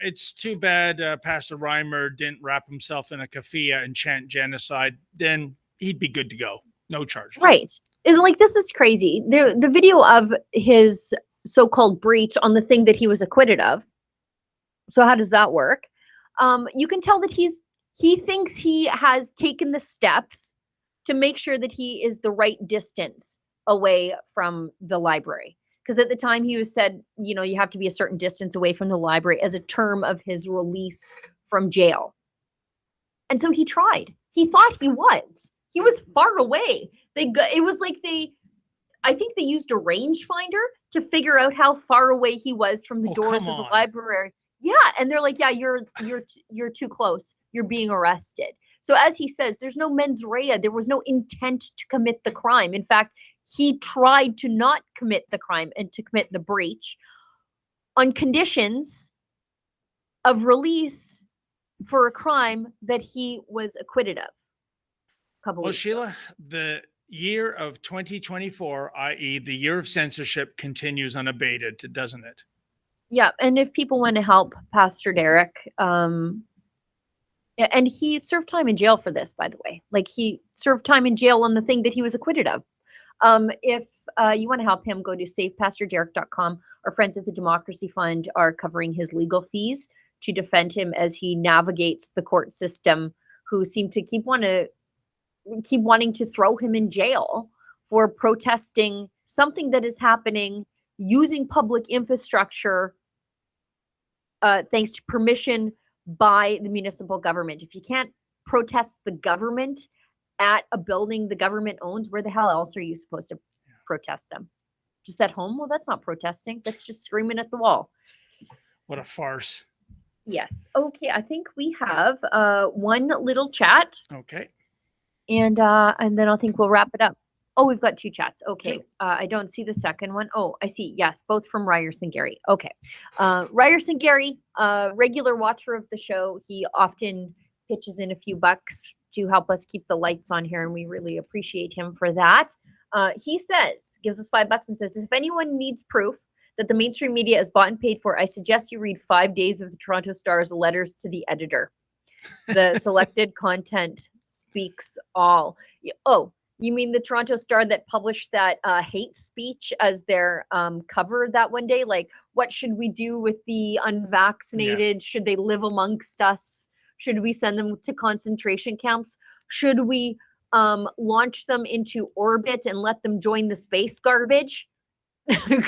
[SPEAKER 1] it's too bad Pastor Reimer didn't wrap himself in a keffiyeh and chant genocide. Then he'd be good to go. No charge.
[SPEAKER 2] Right. And this is crazy. The video of his so-called breach on the thing that he was acquitted of. So how does that work? You can tell that he thinks he has taken the steps to make sure that he is the right distance away from the library. Because at the time he was said, you have to be a certain distance away from the library as a term of his release from jail. And so he tried. He thought he was far away. I think they used a rangefinder to figure out how far away he was from the doors of the library. Yeah, and they're like, yeah, you're too close. You're being arrested. So as he says, there's no mens rea. There was no intent to commit the crime. In fact, he tried to not commit the crime and to commit the breach on conditions of release for a crime that he was acquitted of.
[SPEAKER 1] Well, Sheila, the year of 2024, i.e., the year of censorship, continues unabated, doesn't it?
[SPEAKER 2] Yeah, and if people want to help Pastor Derek, and he served time in jail for this, by the way. Like, he served time in jail on the thing that he was acquitted of. If you want to help him, go to savepastorderek.com. Our friends at the Democracy Fund are covering his legal fees to defend him as he navigates the court system, who seem to keep wanting to throw him in jail for protesting something that is happening using public infrastructure thanks to permission by the municipal government. If you can't protest the government at a building the government owns, where the hell else are you supposed to protest them? Just at home? Well, that's not protesting. That's just screaming at the wall.
[SPEAKER 1] What a farce.
[SPEAKER 2] Yes. Okay, I think we have one little chat.
[SPEAKER 1] Okay.
[SPEAKER 2] And then I think we'll wrap it up. Oh, we've got two chats. Okay. I don't see the second one. Oh, I see. Yes, both from Ryerson Gary. Okay. Ryerson Gary, regular watcher of the show. He often pitches in a few bucks to help us keep the lights on here, and we really appreciate him for that. He says, gives us $5 and says, if anyone needs proof that the mainstream media is bought and paid for, I suggest you read 5 days of the Toronto Star's letters to the editor. The selected content speaks all. Oh, you mean the Toronto Star that published that hate speech as their cover that one day? Like, what should we do with the unvaccinated? Yeah. Should they live amongst us? Should we send them to concentration camps? Should we launch them into orbit and let them join the space garbage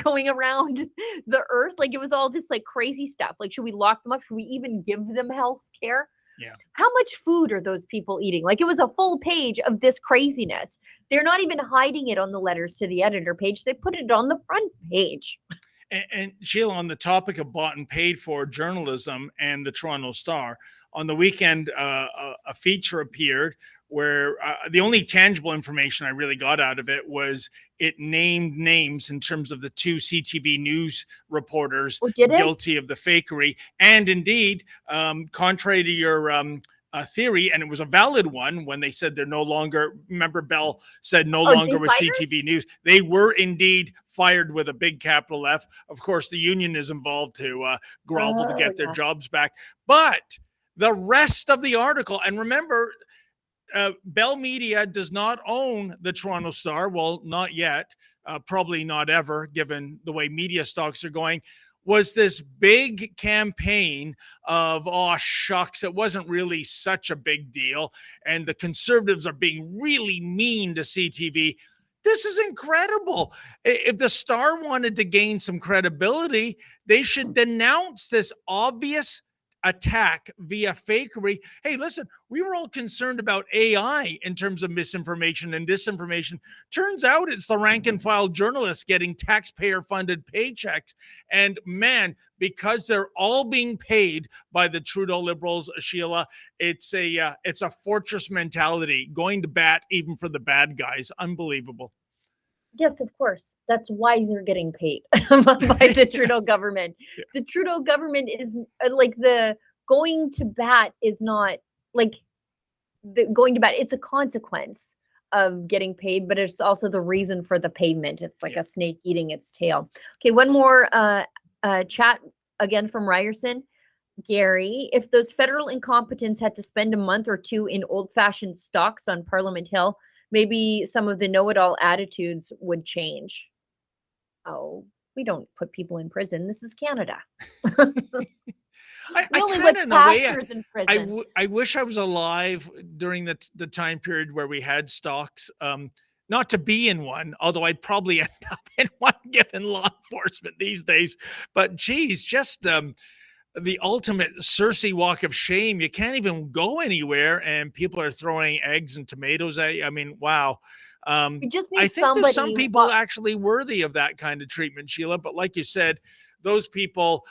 [SPEAKER 2] going around the Earth? Like, it was all this like crazy stuff. Like, should we lock them up? Should we even give them health care?
[SPEAKER 1] Yeah.
[SPEAKER 2] How much food are those people eating? Like, it was a full page of this craziness. They're not even hiding it on the letters to the editor page. They put it on the front page.
[SPEAKER 1] And Sheila, on the topic of bought and paid for journalism and the Toronto Star, on the weekend, a feature appeared where the only tangible information I really got out of it was it named names in terms of the two CTV News reporters guilty of the fakery. And indeed, contrary to your theory, and it was a valid one when they said they're no longer, remember Bell said no longer with CTV News. They were indeed fired with a big capital F. Of course, the union is involved to grovel to get their jobs back. But the rest of the article, and remember, Bell Media does not own the Toronto Star. Well, not yet, probably not ever, given the way media stocks are going. Was this big campaign of, oh, shucks, it wasn't really such a big deal, and the Conservatives are being really mean to CTV. This is incredible. If the Star wanted to gain some credibility, they should denounce this obvious attack via fakery. Hey, listen, we were all concerned about AI in terms of misinformation and disinformation. Turns out it's the rank and file journalists getting taxpayer funded paychecks. And man, because they're all being paid by the Trudeau Liberals, Sheila, it's a fortress mentality, going to bat even for the bad guys. Unbelievable.
[SPEAKER 2] Yes, of course. That's why they're getting paid by the Trudeau government. Yeah. The Trudeau government is like, the going to bat is not like the going to bat. It's a consequence of getting paid, but it's also the reason for the payment. It's like a snake eating its tail. Okay, one more chat again from Ryerson. Gary, if those federal incompetents had to spend a month or two in old-fashioned stocks on Parliament Hill, maybe some of the know-it-all attitudes would change. Oh, we don't put people in prison. This is Canada.
[SPEAKER 1] I wish I was alive during the time period where we had stocks. Not to be in one, although I'd probably end up in one given law enforcement these days. But geez, just the ultimate Cersei walk of shame. You can't even go anywhere, and people are throwing eggs and tomatoes at you. I mean, wow.
[SPEAKER 2] We just need
[SPEAKER 1] I think there's some
[SPEAKER 2] somebody.
[SPEAKER 1] people actually worthy of that kind of treatment, Sheila. But like you said, those people,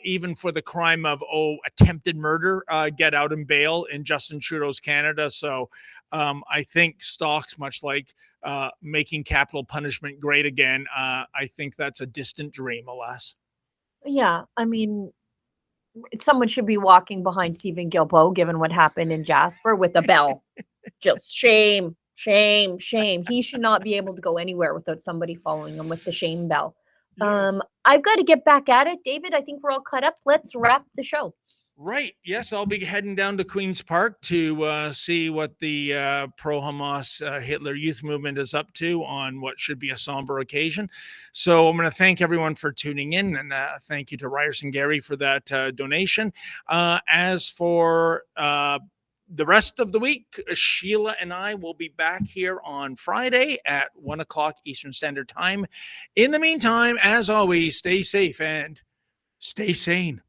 [SPEAKER 1] even for the crime of attempted murder, get out in bail in Justin Trudeau's Canada. So I think stocks, much like making capital punishment great again, I think that's a distant dream, alas.
[SPEAKER 2] Yeah, I mean, someone should be walking behind Stephen Guilbeault, given what happened in Jasper, with a bell. Just shame, shame, shame. He should not be able to go anywhere without somebody following him with the shame bell.
[SPEAKER 1] Yes.
[SPEAKER 2] I've got to get back at it. David, I think we're all cut up. Let's wrap the show.
[SPEAKER 1] Right. Yes, I'll be heading down to Queen's Park to see what the pro-Hamas Hitler Youth Movement is up to on what should be a somber occasion. So I'm going to thank everyone for tuning in, and thank you to Ryerson Gary for that donation. As for the rest of the week, Sheila and I will be back here on Friday at 1 o'clock Eastern Standard Time. In the meantime, as always, stay safe and stay sane.